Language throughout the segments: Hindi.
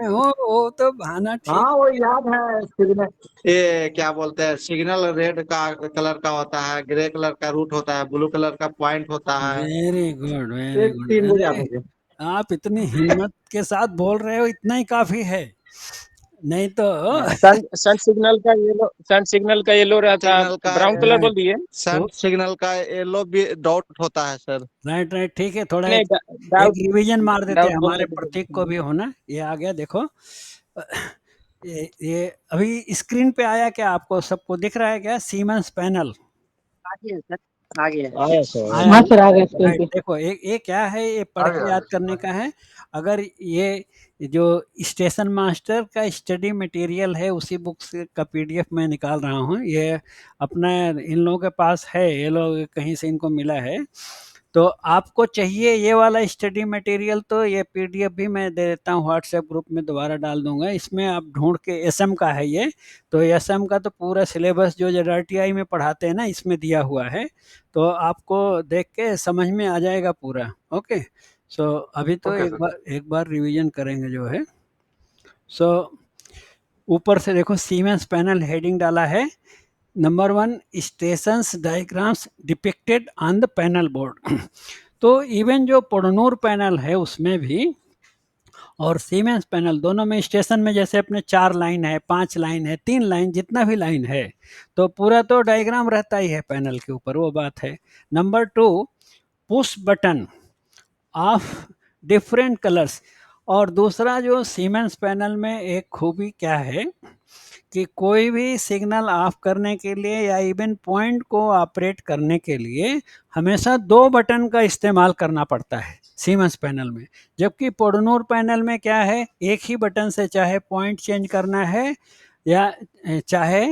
वो तो बहाना ठीक हाँ वो है। याद है सिग्नल, ये क्या बोलते हैं, सिग्नल रेड का कलर का होता है, ग्रे कलर का रूट होता है, ब्लू कलर का पॉइंट होता है। वेरी गुड, ये वेरी गुड। तीन मुझे याद अरे, है जी। आप इतनी हिम्मत के साथ बोल रहे हो, इतना ही काफी है, नहीं तो। सन सिग्नल का येलो, सन सिग्नल का येलो रहता है, सिग्नल का ब्राउन कलर राइट। बोल दिए। तो सन सिग्नल का येलो भी डॉट होता है सर। राइट राइट, ठीक है, थोड़ा नहीं एक एक डाउट, रिवीजन मार देते हैं, डाउट हमारे बोलने प्रतीक को के। भी होना। ये आ गया देखो। ये अभी स्क्रीन पे आया क्या, आपको सबको दिख रहा है क्या, सीमेंस पैनल आगे है सर, आगे है। आया सर। आया हाँ ना? सर, आ गए स्क्रीन राइट, पे। देखो ये क्या है, ये पढ़ आगे के याद करने आगे। का है। अगर ये जो स्टेशन मास्टर का स्टडी मटेरियल है, उसी बुक से का पीडीएफ मैं निकाल रहा हूँ, ये अपना इन लोगों के पास है, ये लोग कहीं से इनको मिला है। तो आपको चाहिए ये वाला स्टडी मटेरियल, तो ये पीडीएफ भी मैं दे देता हूँ, व्हाट्सएप ग्रुप में दोबारा डाल दूंगा, इसमें आप ढूंढ के, एसएम का है ये। तो एसएम का तो पूरा सिलेबस जो जेडआरटीआई में पढ़ाते हैं ना, इसमें दिया हुआ है, तो आपको देख के समझ में आ जाएगा पूरा। ओके। सो अभी तो ओके सर। एक बार रिवीजन करेंगे जो है। सो ऊपर से देखो, सीमेंस पैनल हेडिंग डाला है। Number one, stations diagrams depicted on the panel board. तो इवन जो पोडनूर पैनल है उसमें भी, और सीमेंस पैनल दोनों में, स्टेशन में जैसे अपने 4 लाइन है, 5 लाइन है, 3 लाइन, जितना भी लाइन है, तो पूरा तो डायग्राम रहता ही है पैनल के ऊपर, वो बात है। Number two, push button of different colours. और दूसरा, जो सीमेंस पैनल में एक खूबी क्या है, कि कोई भी सिग्नल ऑफ करने के लिए या इवन पॉइंट को ऑपरेट करने के लिए हमेशा 2 बटन का इस्तेमाल करना पड़ता है सीमेंस पैनल में। जबकि पोडनूर पैनल में क्या है, एक ही बटन से चाहे पॉइंट चेंज करना है या चाहे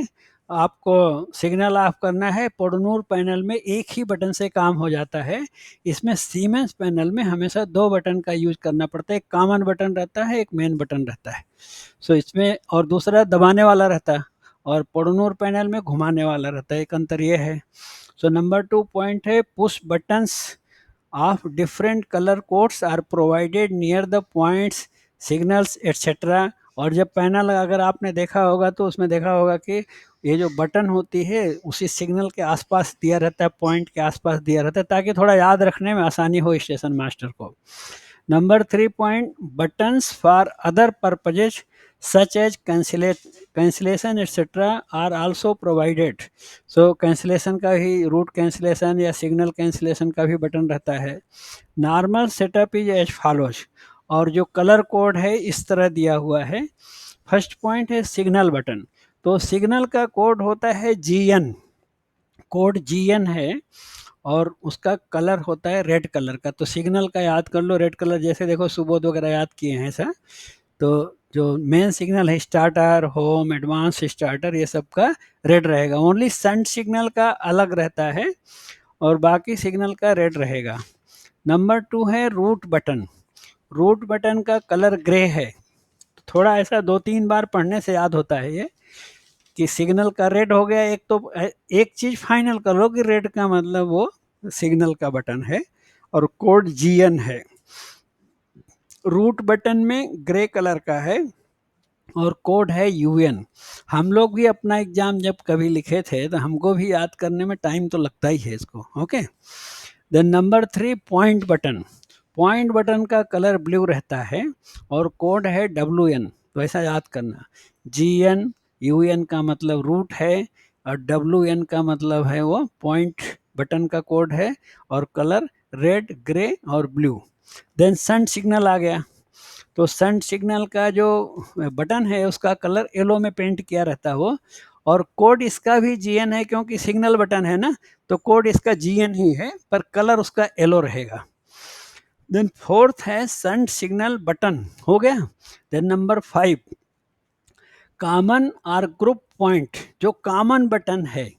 आपको सिग्नल ऑफ करना है, पोडनूर पैनल में एक ही बटन से काम हो जाता है। इसमें सीमेंस पैनल में हमेशा 2 बटन का यूज करना पड़ता है, एक कॉमन बटन रहता है, एक मेन बटन रहता है। सो इसमें, और दूसरा दबाने वाला रहता है, और पोडनूर पैनल में घुमाने वाला रहता है, एक अंतर ये है। सो नंबर 2 पॉइंट है, push buttons of different colour codes are provided near the points, signals etcetera. और जब पैनल अगर आपने देखा होगा तो उसमें देखा होगा कि ये जो बटन होती है उसी सिग्नल के आसपास दिया रहता है, पॉइंट के आसपास दिया रहता है, ताकि थोड़ा याद रखने में आसानी हो स्टेशन मास्टर को। Number 3 point, buttons for other purposes such as cancellation etcetera are also provided. So cancellation का ही, रूट कैंसिलेशन या सिग्नल कैंसिलेशन का भी बटन रहता है। Normal setup is as follows. और जो कलर कोड है इस तरह दिया हुआ है। फर्स्ट पॉइंट है सिग्नल बटन। तो सिग्नल का कोड होता है जीएन, कोड जीएन है, और उसका कलर होता है रेड कलर का। तो सिग्नल का याद कर लो, रेड कलर, जैसे देखो सुबोध वगैरह याद किए हैं सर। तो जो मेन सिग्नल है, स्टार्टर, होम, एडवांस स्टार्टर, ये सब का रेड रहेगा। ओनली सन सिग्नल का अलग रहता है, और बाकी सिग्नल का रेड रहेगा। नंबर 2 है रूट बटन। रूट बटन का कलर ग्रे है। थोड़ा ऐसा 2-3 बार पढ़ने से याद होता है ये, कि सिग्नल का रेड हो गया। एक तो एक चीज फाइनल कर लो कि रेड का मतलब वो सिग्नल का बटन है, और कोड जीएन है। रूट बटन में ग्रे कलर का है, और कोड है यूएन। हम लोग भी अपना एग्जाम जब कभी लिखे थे तो हमको भी याद करने में टाइम तो लगता ही है इसको। Okay. Then number 3 point button. Point button का कलर ब्लू रहता है, और कोड है डब्ल्यू एन। तो ऐसा याद करना, जी एन, यू एन का मतलब रूट है, और डब्ल्यू एन का मतलब है वो पॉइंट बटन का कोड है, और कलर रेड, ग्रे और ब्लू। देन सन सिग्नल आ गया। तो सन सिग्नल का जो बटन है उसका कलर येलो में पेंट किया रहता है वो, और कोड इसका भी जीएन है, क्योंकि सिग्नल बटन है ना, तो कोड इसका जीएन ही है, पर कलर उसका येलो रहेगा। देन फोर्थ है सन सिग्नल बटन, हो गया। देन नंबर 5, कॉमन और ग्रुप पॉइंट। जो कॉमन बटन है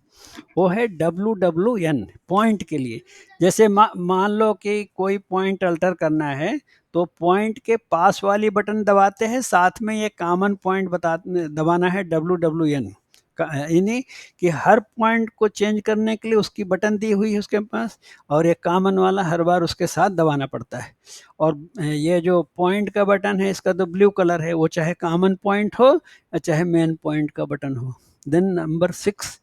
वो है WWN, पॉइंट के लिए। जैसे मान लो कि कोई पॉइंट अल्टर करना है, तो पॉइंट के पास वाली बटन दबाते हैं, साथ में ये कॉमन पॉइंट दबाना है WWN, यानी कि हर पॉइंट को चेंज करने के लिए उसकी बटन दी हुई है उसके पास, और एक कॉमन वाला हर बार उसके साथ दबाना पड़ता है। और ये जो पॉइंट का बटन है इसका तो ब्लू कलर है, वो चाहे कॉमन पॉइंट हो या चाहे मेन पॉइंट का बटन हो। Then number 6,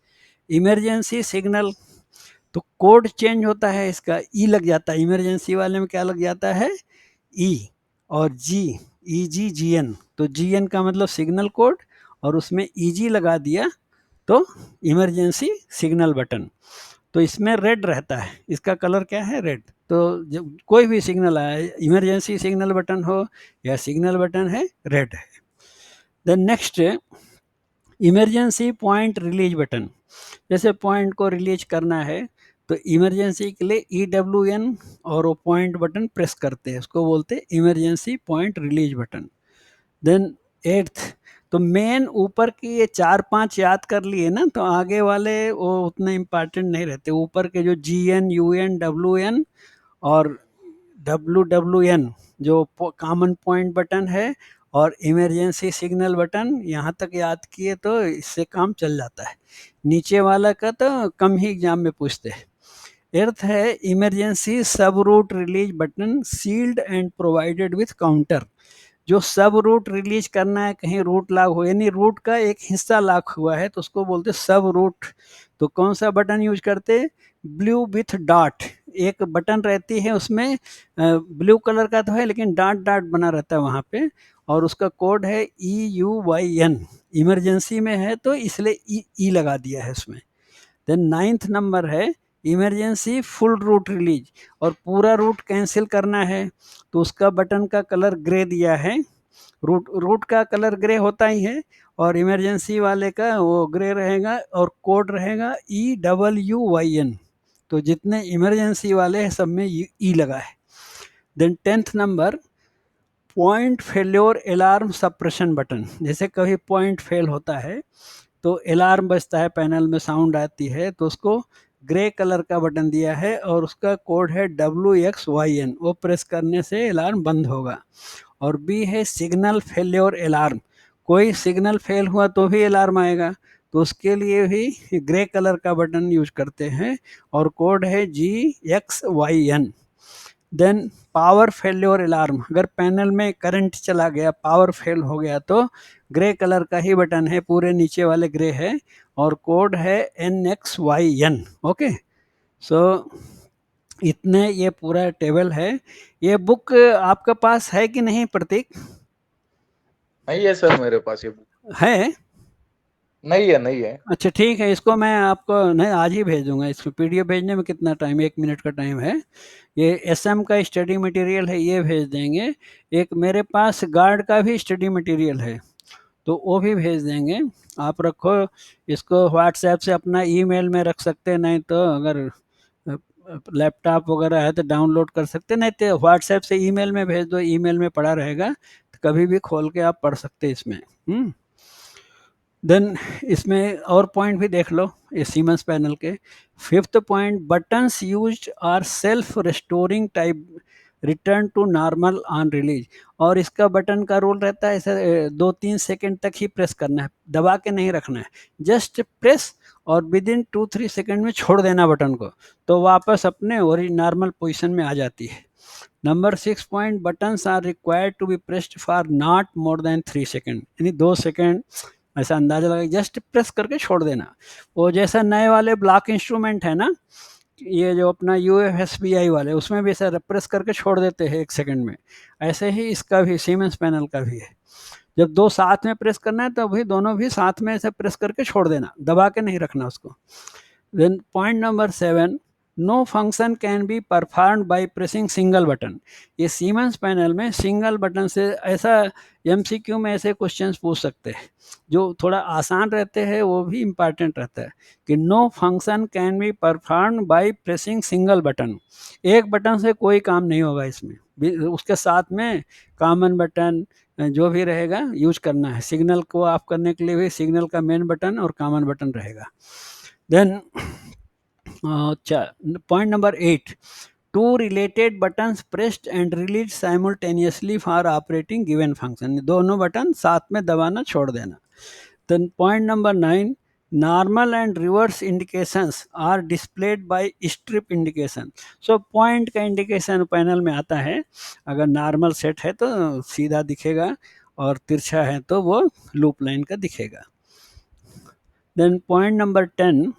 emergency signal. तो कोड चेंज होता है इसका, ई लग जाता है इमरजेंसी वाले में, क्या लग जाता है, ई, और जी, ई जी जी एन, तो जी एन का मतलब सिग्नल कोड, और उसमें ई जी लगा दिया तो इमरजेंसी सिग्नल बटन। तो इसमें रेड रहता है, इसका कलर क्या है, रेड। तो जब कोई भी सिग्नल आए, इमरजेंसी सिग्नल बटन हो या सिग्नल बटन है, रेड है। Then next, emergency point release button. जैसे पॉइंट को रिलीज करना है तो इमरजेंसी के लिए EWN और वो पॉइंट बटन प्रेस करते हैं, उसको बोलते हैं emergency point release button. Then 8th, तो मेन ऊपर की ये 4-5 याद कर लिए ना, तो आगे वाले वो उतने इम्पॉर्टेंट नहीं रहते। ऊपर के जो GN, UN, WN और WWN जो कॉमन पॉइंट बटन है और इमरजेंसी सिग्नल बटन, यहाँ तक याद किए तो इससे काम चल जाता है। नीचे वाला का तो कम ही एग्जाम में पूछते हैं। 8th है emergency sub route release button, sealed and provided with counter. जो सब रूट रिलीज करना है, कहीं रूट लॉक हो, यानी रूट का एक हिस्सा लॉक हुआ है तो उसको बोलते हैं सब रूट। तो कौन सा बटन यूज करते हैं, ब्लू विथ डॉट, एक बटन रहती है उसमें, ब्लू कलर का तो है लेकिन डॉट डॉट बना रहता है वहाँ पे, और उसका कोड है EUYN। इमरजेंसी में है तो इसलिए ई लगा दिया है उसमें। देन 9th नंबर है इमरजेंसी फुल रूट रिलीज, और पूरा रूट कैंसिल करना है तो उसका बटन का कलर ग्रे दिया है। रूट का कलर ग्रे होता ही है, और इमरजेंसी वाले का वो ग्रे रहेगा, और कोड रहेगा EWYN। तो जितने इमरजेंसी वाले हैं सब में ई लगा है। Then 10th number, point failure alarm suppression button. जैसे कभी पॉइंट फेल होता है तो अलार्म बजता है, पैनल में साउंड आती है, तो उसको ग्रे कलर का बटन दिया है और उसका कोड है WXYN, वो प्रेस करने से अलार्म बंद होगा। और बी है सिग्नल फेल्योर अलार्म, कोई सिग्नल फेल हुआ तो भी अलार्म आएगा, तो उसके लिए भी ग्रे कलर का बटन यूज करते हैं और कोड है GXYN। Then power failure alarm, अगर पैनल में करंट चला गया, पावर फेल हो गया, तो ग्रे कलर का ही बटन है, पूरे नीचे वाले ग्रे है, और कोड है NXYN। ओके, सो इतने ये पूरा टेबल है। ये बुक आपके पास है कि नहीं प्रतीक? नहीं है सर मेरे पास ये बुक। है? नहीं है, नहीं है। अच्छा ठीक है, इसको मैं आपको नहीं आज ही भेज दूंगा। इसको PDF भेजने में कितना टाइम, 1 मिनट का टाइम है। ये SM का स्टडी मटेरियल है, ये भेज देंगे। एक मेरे पास गार्ड का भी स्टडी मटेरियल है, तो वो भी भेज देंगे। आप रखो इसको, व्हाट्सएप से अपना ईमेल में रख सकते हैं, नहीं तो अगर लैपटॉप वगैरह है तो डाउनलोड कर सकते हैं, नहीं तो व्हाट्सएप से ईमेल में भेज दो, ईमेल में पड़ा रहेगा, तो कभी भी खोल के आप पढ़ सकते हैं इसमें। देन इसमें और पॉइंट भी देख लो ये सीमेंस पैनल के। 5th point, buttons used are self restoring type, return to normal on release. और इसका बटन का रूल रहता है इसे 2-3 सेकंड तक ही प्रेस करना है, दबा के नहीं रखना है, जस्ट प्रेस और विद इन 2-3 सेकंड में छोड़ देना बटन को, तो वापस अपने नॉर्मल पोजिशन में आ जाती है। Number 6 point, buttons are required to be pressed for not more than 3 second, यानी 2 सेकंड ऐसा अंदाजा लगा, जस्ट प्रेस करके छोड़ देना। वो जैसा नए वाले ब्लॉक इंस्ट्रूमेंट है ना, ये जो अपना UFSBI वाले, उसमें भी ऐसा प्रेस करके छोड़ देते हैं 1 सेकंड में, ऐसे ही इसका भी सीमेंस पैनल का भी है। जब दो साथ में प्रेस करना है तो भी दोनों भी साथ में ऐसे प्रेस करके छोड़ देना, दबा के नहीं रखना उसको। Then point number 7, no function can be perform by pressing single button. ये सीमेंस पैनल में सिंगल बटन से, ऐसा MCQ में ऐसे क्वेश्चंस पूछ सकते हैं जो थोड़ा आसान रहते हैं, वो भी इम्पॉर्टेंट रहता है कि no function can be perform by pressing single button. एक बटन से कोई काम नहीं होगा इसमें, उसके साथ में कॉमन बटन जो भी रहेगा यूज करना है। सिग्नल को ऑफ करने के लिए भी सिग्नल का मेन बटन और कॉमन बटन रहेगा। Then point number 8, two related buttons pressed and release simultaneously for operating given function, दोनों बटन साथ में दबाना छोड़ देना। Then point number 9, normal and reverse indications are displayed by strip indication. So point का इंडिकेशन पैनल में आता है, अगर नॉर्मल सेट है तो सीधा दिखेगा और तिरछा है तो वो लूप लाइन का दिखेगा. Then point number 10,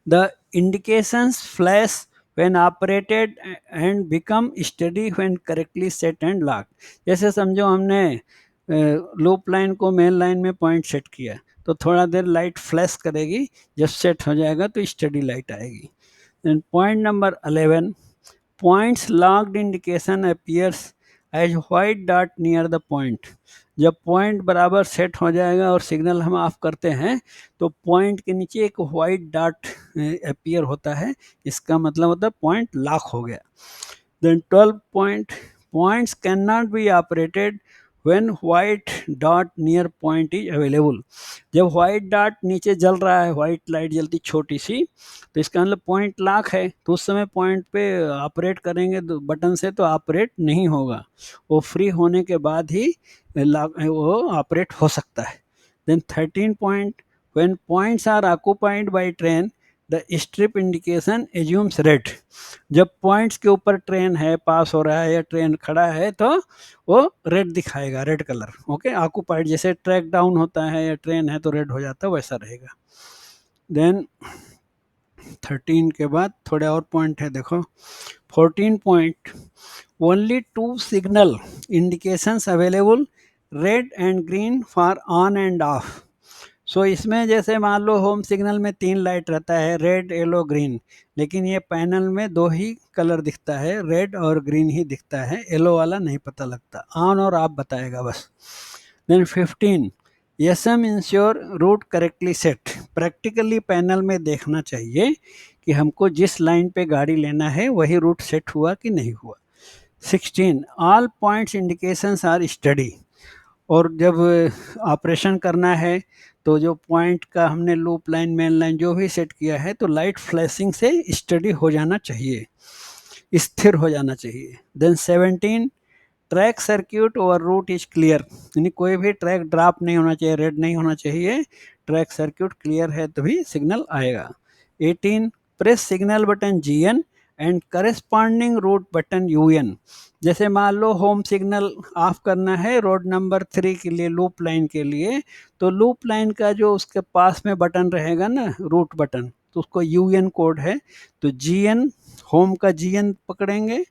the indications flash when operated and become steady when correctly set and locked. जैसे समझो हमने लूप लाइन को मेन लाइन में पॉइंट सेट किया तो थोड़ा देर लाइट फ्लैश करेगी, जब सेट हो जाएगा तो स्टडी लाइट आएगी. Then point number 11, points locked indication appears as white dot near the point. जब पॉइंट बराबर सेट हो जाएगा और सिग्नल हम ऑफ करते हैं तो पॉइंट के नीचे एक वाइट डॉट अपीयर होता है, इसका मतलब होता है पॉइंट लॉक हो गया. Then 12 points can not be operated when white dot near point is available. जब व्हाइट डॉट नीचे जल रहा है, व्हाइट लाइट जलती छोटी सी, तो इसका मतलब पॉइंट लॉक है, तो उस समय पॉइंट पे ऑपरेट करेंगे तो बटन से तो ऑपरेट नहीं होगा, वो फ्री होने के बाद ही वो ऑपरेट हो सकता है. Then 13 point, when points are occupied by train the strip indication assumes red. जब पॉइंट्स के ऊपर ट्रेन है, पास हो रहा है या ट्रेन खड़ा है तो वो रेड दिखाएगा, रेड कलर. ओके, ऑक्यूपाइड जैसे ट्रैक डाउन होता है या ट्रेन है तो रेड हो जाता है, वैसा रहेगा. देन 13 के बाद थोड़े और पॉइंट है, देखो 14 point, only 2 signal indications available, red and green for on and off. So इसमें जैसे मान लो होम सिग्नल में 3 लाइट रहता है, रेड येलो ग्रीन, लेकिन ये पैनल में 2 ही कलर दिखता है, रेड और ग्रीन ही दिखता है, येलो वाला नहीं पता लगता, ऑन और ऑफ बताएगा बस. Then 15, SM ensure route correctly set. Practically panel में देखना चाहिए कि हमको जिस लाइन पे गाड़ी लेना है वही रूट सेट हुआ कि नहीं हुआ. 16, all points indications are steady. और जब ऑपरेशन करना है तो जो पॉइंट का हमने लूप लाइन मेन लाइन जो भी सेट किया है तो लाइट फ्लैशिंग से स्टडी हो जाना चाहिए, स्थिर हो जाना चाहिए. Then 17, track circuit over route is clear. यानी कोई भी ट्रैक ड्रॉप नहीं होना चाहिए, रेड नहीं होना चाहिए, ट्रैक सर्किट क्लियर है तभी सिग्नल आएगा. 18, press signal button GN and corresponding route button UN. जैसे मान लो होम सिग्नल ऑफ करना है रोड नंबर 3 के लिए, लूप लाइन के लिए, तो लूप लाइन का जो उसके पास में बटन रहेगा ना, रूट बटन, तो उसको UN कोड है, तो GN, होम का GN पकड़ेंगे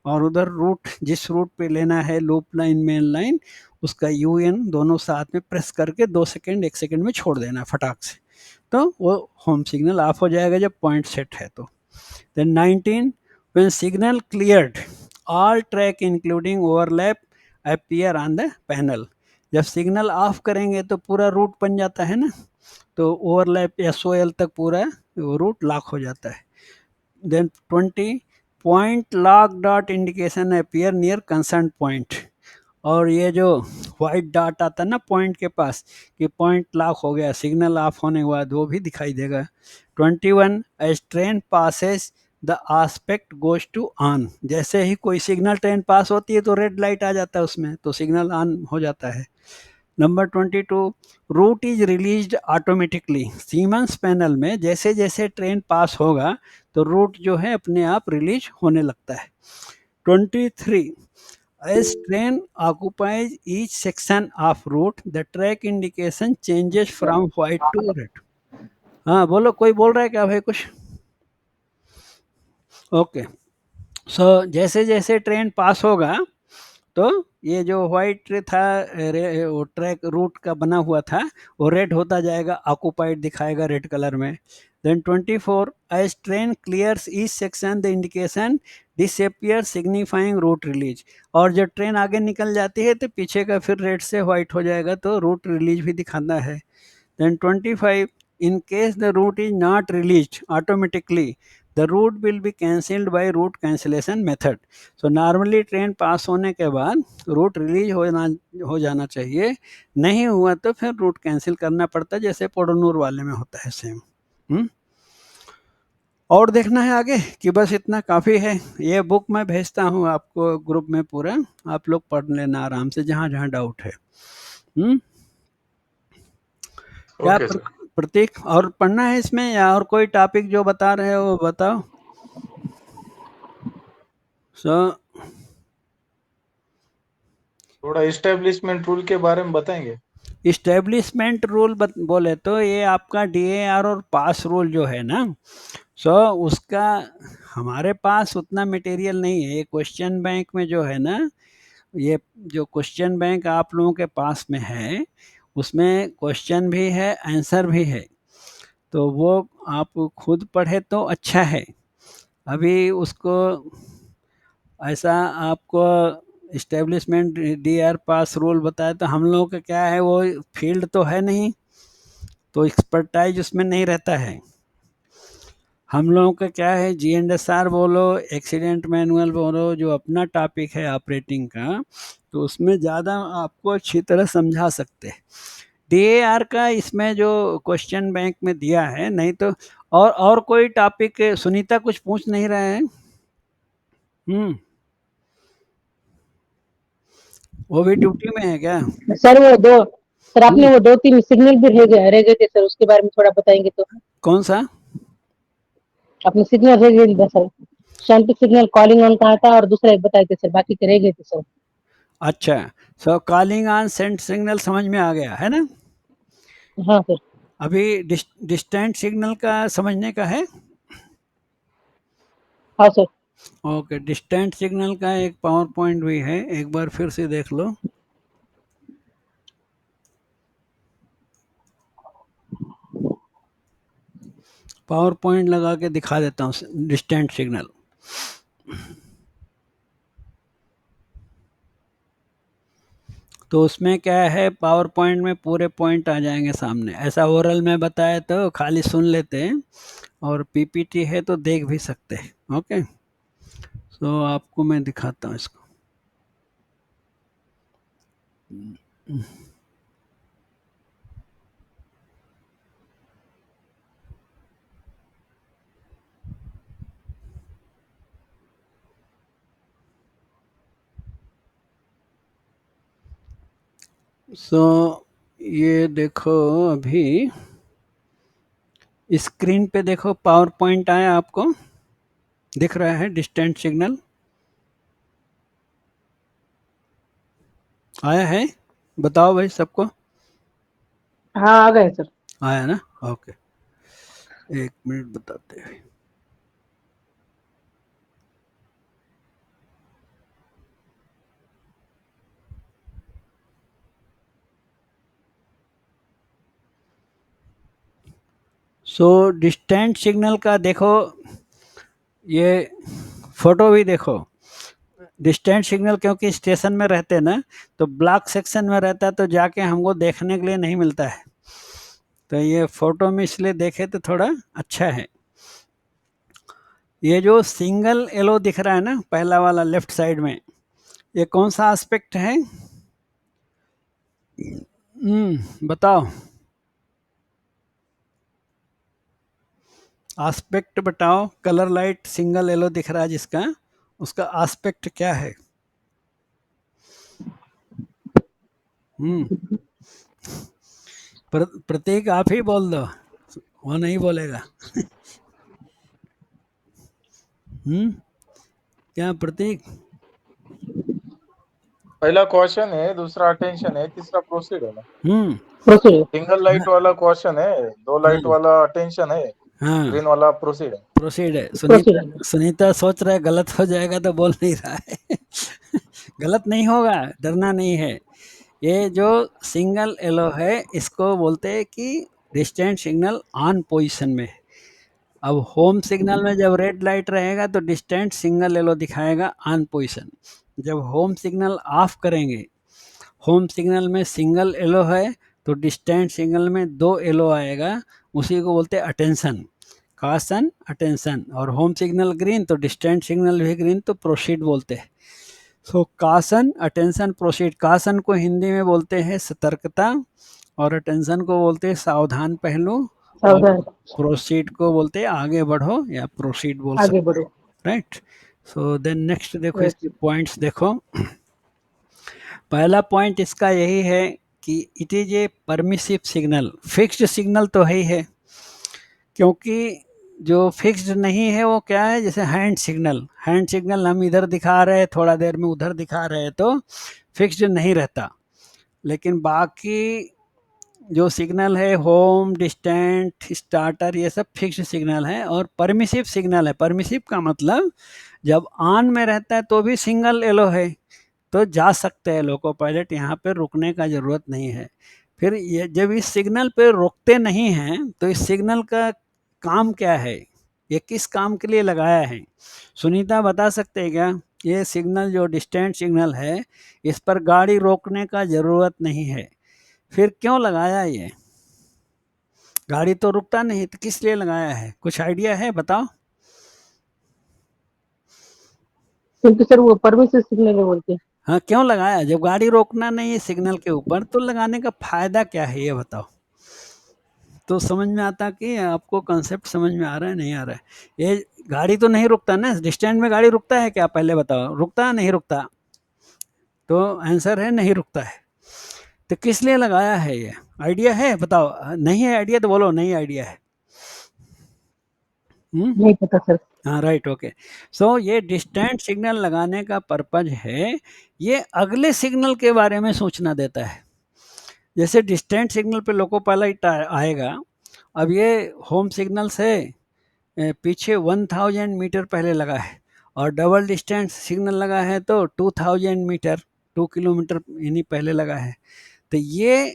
और उधर रूट, जिस रूट पे लेना है लूप लाइन मेन लाइन, उसका UN दोनों साथ में प्रेस करके 2 सेकेंड 1 सेकेंड में छोड़ देना फटाक से, तो वो होम सिग्नल ऑफ हो जाएगा जब पॉइंट सेट है तो. Then 19, when signal cleared, all track including overlap appear on the panel. जब सिग्नल ऑफ करेंगे तो पूरा रूट बन जाता है ना, तो ओवरलैप SOL तक पूरा रूट लॉक हो जाता है. Then 20, point lock dot indication appear near concerned point. और ये जो वाइट डॉट आता है ना पॉइंट के पास कि पॉइंट लॉक हो गया, सिग्नल ऑफ होने के बाद वो भी दिखाई देगा. 21, as train passes the aspect goes to on. जैसे ही कोई सिग्नल ट्रेन पास होती है तो रेड लाइट आ जाता है उसमें, तो सिग्नल ऑन हो जाता है. Number 22, route is released automatically. Siemens panel में जैसे जैसे ट्रेन पास होगा तो रूट जो है अपने आप रिलीज होने लगता है. 23, as train occupies each section of route, the track indication changes from white to red. हाँ बोलो, कोई बोल रहा है क्या भाई कुछ? ओके, सो जैसे जैसे ट्रेन पास होगा तो ये जो व्हाइट था वो ट्रैक रूट का बना हुआ था वो रेड होता जाएगा, ऑक्यूपाइड दिखाएगा रेड कलर में. Then 24, as train clears each section the indication disappear signifying route release. और जब ट्रेन आगे निकल जाती है तो पीछे का फिर रेड से व्हाइट हो जाएगा, तो रूट रिलीज भी दिखाना है. Then 25, in case the route is not released automatically, the route will be cancelled by route cancellation method. So normally train pass होने के बाद रूट रिलीज हो जाना चाहिए, नहीं हुआ तो फिर रूट कैंसिल करना पड़ता है, जैसे पोडोनूर वाले में होता है सेम. और देखना है आगे कि बस इतना काफ़ी है. ये बुक मैं भेजता हूँ आपको ग्रुप में पूरा, आप लोग पढ़ लेना आराम से जहाँ जहाँ डाउट है. क्या ओके सर. प्रतीक और पढ़ना है इसमें या और कोई टॉपिक जो बता रहे हो वो बताओ। सो थोड़ा इस्टेब्लिशमेंट रूल के बारे में बताएंगे। इस्टेब्लिशमेंट रूल बोले तो ये आपका डीएआर और पास रूल जो है ना, सो उसका हमारे पास उतना मटेरियल नहीं है। ये क्वेश्चन बैंक में जो है ना, ये जो क्वेश्चन बैंक आप लोगों के पास में है उसमें क्वेश्चन भी है आंसर भी है, तो वो आप खुद पढ़े तो अच्छा है। अभी उसको ऐसा आपको इस्टेब्लिशमेंट डीआर पास रूल बताया तो हम लोगों का क्या है, वो फील्ड तो है नहीं, तो एक्सपर्टाइज उसमें नहीं रहता है। हम लोगों का क्या है, जीएनएसआर बोलो एक्सीडेंट मैनुअल बोलो, जो अपना टॉपिक है ऑपरेटिंग का, तो उसमें ज़्यादा आपको अच्छी तरह समझा सकते हैं। डीएआर का इसमें जो क्वेश्चन बैंक में दिया है, नहीं तो और कोई टॉपिक सुनीता कुछ पूछ नहीं रहे हैं? वो भी ड्यूटी में है क्या? सर आपने वो 2-3 सिग्नल भी रह गए थे सर, उसके बारे में थोड़ा बताएंगे तो। कौन सा? अपने सिग्नल रह गए थे sir, Shanti signal calling on कहा था और दूसरा एक बताए थे सर, बाकी के रह गए थे सर। अच्छा, सो कॉलिंग ऑन सेंड सिग्नल समझ में आ गया है ना? हाँ सर। अभी डिस्टेंट सिग्नल का समझने का है? हाँ सर। ओके, डिस्टेंट सिग्नल का एक पावर पॉइंट भी है, एक बार फिर से देख लो। पावर पॉइंट लगा के दिखा देता हूँ डिस्टेंट सिग्नल। तो उसमें क्या है, पावर पॉइंट में पूरे पॉइंट आ जाएंगे सामने। ऐसा ओरल में बताया तो खाली सुन लेते हैं, और पीपीटी है तो देख भी सकते हैं। ओके, सो आपको मैं दिखाता हूँ इसको। सो ये देखो, अभी स्क्रीन पे देखो पावर पॉइंट आया, आपको दिख रहा है डिस्टेंट सिग्नल आया है? बताओ भाई सबको। हाँ आ गए सर। आया ना? ओके, एक मिनट बताते हैं। सो डिस्टेंट सिग्नल का देखो, ये फोटो भी देखो। डिस्टेंट सिग्नल क्योंकि स्टेशन में रहते हैं ना, तो ब्लॉक सेक्शन में रहता है, तो जाके हमको देखने के लिए नहीं मिलता है, तो ये फोटो में इसलिए देखे तो थोड़ा अच्छा है। ये जो सिंगल एलो दिख रहा है ना, पहला वाला लेफ्ट साइड में, ये कौन सा एस्पेक्ट है? बताओ, एस्पेक्ट बताओ। कलर लाइट सिंगल एलो दिख रहा है जिसका, उसका एस्पेक्ट क्या है? प्रतीक आप ही बोल दो, वो नहीं बोलेगा। क्या प्रतीक? पहला क्वेश्चन है, दूसरा अटेंशन है, तीसरा प्रोसीड है ना। प्रोसीड। सिंगल लाइट वाला क्वेश्चन है, 2 लाइट वाला अटेंशन है, हाँ, ग्रीन वाला प्रोसीड है। प्रोसीड है। प्रोसीड। सुनीता सोच रहा है गलत हो जाएगा तो बोल नहीं रहा है। गलत नहीं होगा, डरना नहीं है। ये जो सिंगल एलो है इसको बोलते हैं कि डिस्टेंट सिग्नल ऑन पोजीशन में है। अब होम सिग्नल में जब रेड लाइट रहेगा तो डिस्टेंट सिंगल एलो दिखाएगा ऑन पोजीशन। जब होम सिग्नल ऑफ करेंगे, होम सिग्नल में सिंगल एलो है तो डिस्टेंट सिग्नल में 2 एलो आएगा, उसी को बोलते हैं अटेंशन, कासन अटेंशन। और होम सिग्नल ग्रीन तो डिस्टेंट सिग्नल भी ग्रीन, तो प्रोसीड बोलते हैं। सो कासन अटेंशन प्रोसीड। कासन को हिंदी में बोलते हैं सतर्कता, और अटेंशन को बोलते हैं सावधान पहलू, और प्रोसीड को बोलते हैं आगे बढ़ो या प्रोसीड बोल आगे सकते बढ़ो। हैं। राइट, सो देन नेक्स्ट देखो, इसके पॉइंट्स देखो। पहला पॉइंट इसका यही है कि it is a permissive signal. Fixed signal तो है ही है, क्योंकि जो फिक्स्ड नहीं है वो क्या है, जैसे हैंड सिग्नल हम इधर दिखा रहे हैं, थोड़ा देर में उधर दिखा रहे हैं, तो फिक्स्ड नहीं रहता। लेकिन बाकी जो सिग्नल है, होम, डिस्टेंट, स्टार्टर, ये सब फिक्स्ड सिग्नल है। और परमिसिव सिग्नल है। परमिसिव का मतलब जब ऑन में रहता है तो भी सिंगल एलो है, तो जा सकते हैं लोको पायलट, यहाँ पे रुकने का ज़रूरत नहीं है। फिर ये जब इस सिग्नल पे रुकते नहीं हैं तो इस सिग्नल का काम क्या है, ये किस काम के लिए लगाया है, सुनीता बता सकते हैं क्या? ये सिग्नल जो डिस्टेंट सिग्नल है, इस पर गाड़ी रोकने का ज़रूरत नहीं है, फिर क्यों लगाया ये? गाड़ी तो रुकता नहीं, तो किस लिए लगाया है? कुछ आइडिया है, बताओ। क्योंकि सर वो परमिसिव सिग्नल है बोलते हैं। हाँ, क्यों लगाया? जब गाड़ी रोकना नहीं है सिग्नल के ऊपर, तो लगाने का फायदा क्या है, ये बताओ। तो समझ में आता कि आपको कंसेप्ट समझ में आ रहा है, नहीं आ रहा है? ये गाड़ी तो नहीं रुकता ना, डिस्टेंस में गाड़ी रुकता है क्या, पहले बताओ, रुकता नहीं रुकता? तो आंसर है नहीं रुकता है। तो किस लिए लगाया है ये? आइडिया है, बताओ। नहीं है आइडिया तो बोलो नहीं आइडिया है। नहीं पता सर। हाँ, राइट, ओके। सो ये डिस्टेंट सिग्नल लगाने का पर्पज है, ये अगले सिग्नल के बारे में सूचना देता है। जैसे डिस्टेंट सिग्नल पे लोको पायलट आएगा, अब ये होम सिग्नल से पीछे 1000 मीटर पहले लगा है, और डबल डिस्टेंस सिग्नल लगा है तो 2000 मीटर, 2 किलोमीटर यानी पहले लगा है। तो ये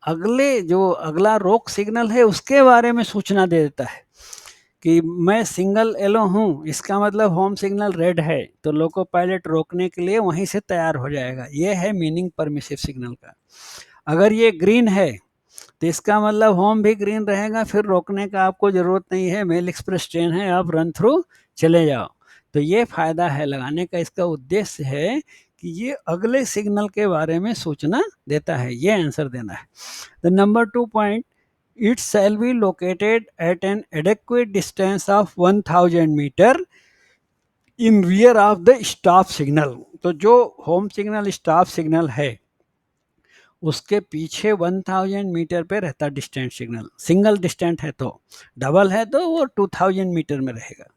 अगला रोक सिग्नल है उसके बारे में सूचना दे देता है कि मैं सिंगल एलो हूँ, इसका मतलब होम सिग्नल रेड है, तो लोको पायलट रोकने के लिए वहीं से तैयार हो जाएगा। ये है मीनिंग परमिसिव सिग्नल का। अगर ये ग्रीन है तो इसका मतलब होम भी ग्रीन रहेगा, फिर रोकने का आपको ज़रूरत नहीं है, मेल एक्सप्रेस ट्रेन है, आप रन थ्रू चले जाओ। तो ये फ़ायदा है लगाने का। इसका उद्देश्य है कि ये अगले सिग्नल के बारे में सूचना देता है, ये आंसर देना है। The number 2 point, it shall be located at an adequate distance of 1000 meter in rear of the stop signal। तो जो होम सिग्नल स्टॉप सिग्नल है उसके पीछे 1000 मीटर पे रहता डिस्टेंट सिग्नल। सिंगल डिस्टेंट है, तो डबल है तो वो 2000 मीटर में रहेगा।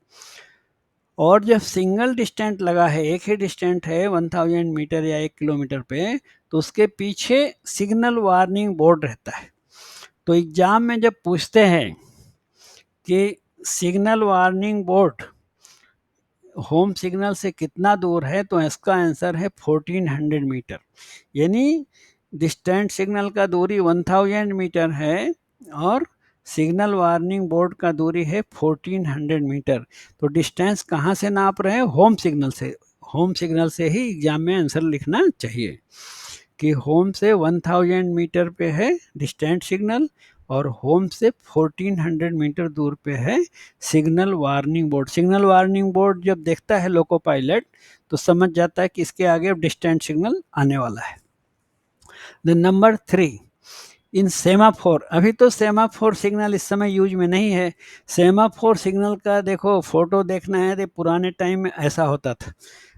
और जब सिंगल डिस्टेंट लगा है, एक ही डिस्टेंट है 1000 मीटर या 1 किलोमीटर पे, तो उसके पीछे सिग्नल वार्निंग बोर्ड रहता है। तो एग्जाम में जब पूछते हैं कि signal warning board home signal से कितना दूर है, तो इसका आंसर है 1400 मीटर, यानी डिस्टेंट सिग्नल का दूरी 1000 मीटर है और सिग्नल वार्निंग बोर्ड का दूरी है 1400 मीटर। तो डिस्टेंस कहाँ से नाप रहे हैं? होम सिग्नल से। होम सिग्नल से ही एग्जाम में आंसर लिखना चाहिए कि होम से 1000 मीटर पे है डिस्टेंट सिग्नल और होम से 1400 मीटर दूर पे है signal warning board. Signal warning board जब देखता है लोको पायलट तो समझ जाता है कि इसके आगे अब डिस्टेंट सिग्नल आने वाला है। द नंबर 3, इन सेमाफोर, अभी तो सेमाफोर सिग्नल इस समय यूज में नहीं है। सेमाफोर सिग्नल का देखो फोटो देखना है तो पुराने टाइम में ऐसा होता था।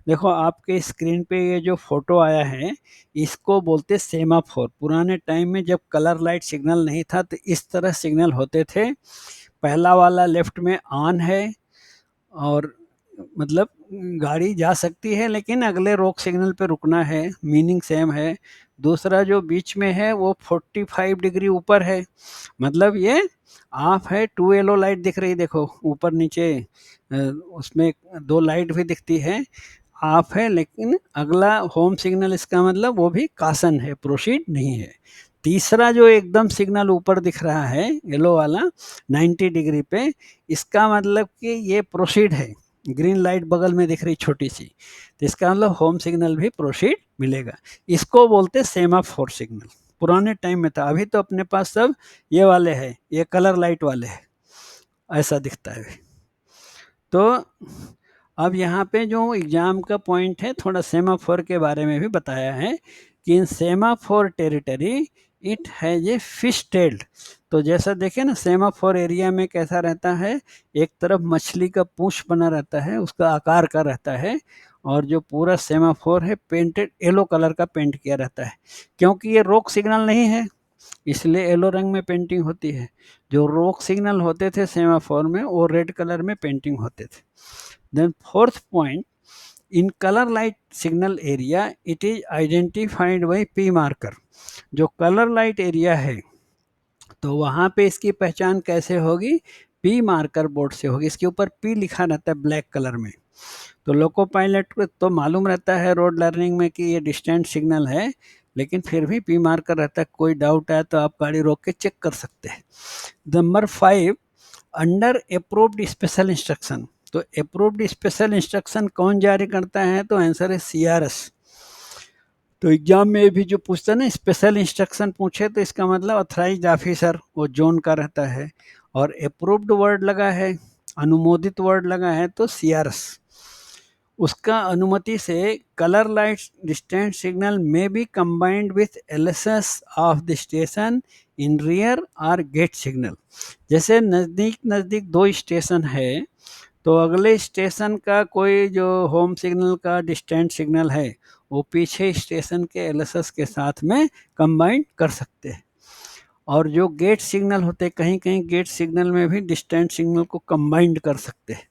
देखो आपके स्क्रीन पे ये जो फोटो आया है इसको बोलते सेमाफोर। पुराने टाइम में जब कलर लाइट सिग्नल नहीं था तो इस तरह सिग्नल होते थे। पहला वाला लेफ्ट में ऑन है और मतलब गाड़ी जा सकती है लेकिन अगले रोक सिग्नल पे रुकना है, मीनिंग सेम है। दूसरा जो बीच में है वो 45 डिग्री ऊपर है, मतलब ये ऑफ है। 2 येलो लाइट दिख रही, देखो ऊपर नीचे उसमें 2 लाइट भी दिखती है, ऑफ है। लेकिन अगला होम सिग्नल इसका मतलब वो भी कासन है, प्रोसीड नहीं है। तीसरा जो एकदम सिग्नल ऊपर दिख रहा है येलो वाला 90 डिग्री पे, इसका मतलब कि ये प्रोसीड है। ग्रीन लाइट बगल में दिख रही छोटी सी, तो इसका मतलब होम सिग्नल भी प्रोसीड मिलेगा। इसको बोलते सेमाफोर सिग्नल। पुराने टाइम में था, अभी तो अपने पास सब ये वाले हैं, ये कलर लाइट वाले हैं, ऐसा दिखता है। तो अब यहाँ पे जो एग्जाम का पॉइंट है, थोड़ा सेमाफोर के बारे में भी बताया है कि in semaphore territory it has a fish tailed. तो जैसा देखे ना सेमाफोर एरिया में कैसा रहता है, एक तरफ मछली का पूंछ बना रहता है, उसका आकार का रहता है, और जो पूरा सेमाफोर है पेंटेड येलो कलर का पेंट किया रहता है, क्योंकि ये रोक सिग्नल नहीं है इसलिए येलो रंग में पेंटिंग होती है। जो रोक सिग्नल होते थे सेमाफोर में वो रेड कलर में पेंटिंग होते थे। Then fourth point, in colour light signal area it is identified by P marker. जो कलर लाइट एरिया है तो वहाँ पे इसकी पहचान कैसे होगी, पी मार्कर बोर्ड से होगी। इसके ऊपर पी लिखा रहता है ब्लैक कलर में। तो लोको पायलट को तो मालूम रहता है रोड लर्निंग में कि ये डिस्टेंस सिग्नल है, लेकिन फिर भी पी मार्कर रहता है। कोई डाउट है तो आप गाड़ी रोक के चेक कर सकते हैं। Number 5, under approved special instruction. तो अप्रूव्ड स्पेशल इंस्ट्रक्शन कौन जारी करता है, तो आंसर है CRS। तो एग्जाम में भी जो पूछता है ना स्पेशल इंस्ट्रक्शन पूछे तो इसका मतलब ऑथराइज्ड ऑफिसर वो जोन का रहता है, और अप्रूव्ड वर्ड लगा है, अनुमोदित वर्ड लगा है तो CRS। उसका अनुमति से कलर लाइट डिस्टेंस सिग्नल में B combined with LSS of the station in rear और गेट सिग्नल। जैसे नज़दीक 2 स्टेशन है तो अगले स्टेशन का कोई जो होम सिग्नल का डिस्टेंस सिग्नल है वो पीछे स्टेशन के LSS के साथ में कंबाइंड कर सकते हैं। और जो गेट सिग्नल होते हैं कहीं कहीं गेट सिग्नल में भी डिस्टेंस सिग्नल को कंबाइंड कर सकते हैं।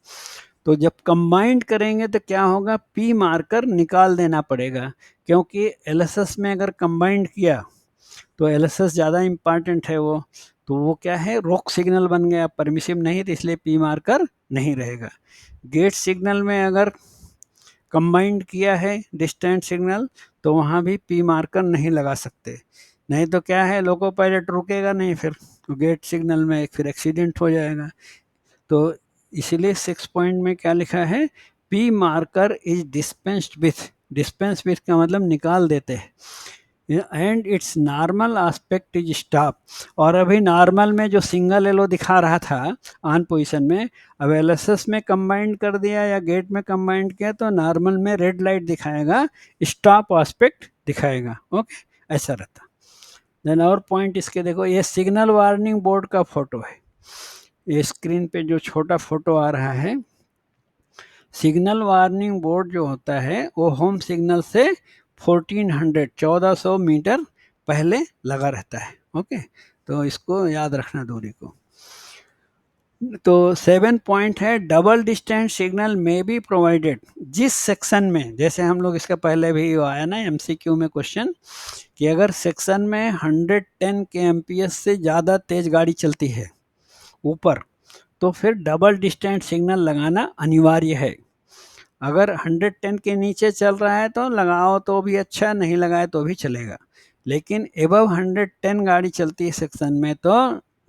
तो जब कंबाइंड करेंगे तो क्या होगा, पी मार्कर निकाल देना पड़ेगा, क्योंकि LSS में अगर कंबाइंड किया तो LSS ज़्यादा इम्पॉर्टेंट है वो, तो वो क्या है रोक सिग्नल बन गया, परमिसिव नहीं, तो इसलिए पी मार्कर नहीं रहेगा। गेट सिग्नल में अगर कंबाइंड किया है डिस्टेंस सिग्नल तो वहाँ भी पी मार्कर नहीं लगा सकते, नहीं तो क्या है लोको पायलट रुकेगा नहीं, फिर तो गेट सिग्नल में फिर एक्सीडेंट हो जाएगा। तो इसीलिए 6 पॉइंट में क्या लिखा है, P marker is dispensed with. Dispense with का मतलब निकाल देते हैं। And it's normal aspect is stop. और अभी नॉर्मल में जो सिंगल येलो दिखा रहा था ऑन पोजीशन में, अब LSS में कंबाइंड कर दिया या गेट में कंबाइंड किया तो नॉर्मल में रेड लाइट दिखाएगा, स्टॉप एस्पेक्ट दिखाएगा। ओके, ऐसा रहता। देन और पॉइंट इसके देखो, ये सिग्नल वार्निंग बोर्ड का फोटो है। ये स्क्रीन पे जो छोटा फोटो आ रहा है, सिग्नल वार्निंग बोर्ड जो होता है वो होम सिग्नल से 1400 मीटर पहले लगा रहता है। ओके, तो इसको याद रखना दूरी को। तो 7 पॉइंट है, डबल डिस्टेंस सिग्नल में बी प्रोवाइडेड। जिस सेक्शन में, जैसे हम लोग इसका पहले भी आया ना MCQ में क्वेश्चन, कि अगर सेक्शन में 110 kmph से ज़्यादा तेज गाड़ी चलती है ऊपर, तो फिर डबल डिस्टेंस सिग्नल लगाना अनिवार्य है। अगर 110 के नीचे चल रहा है तो लगाओ तो भी अच्छा, नहीं लगाए तो भी चलेगा, लेकिन एबव 110 गाड़ी चलती है सेक्शन में तो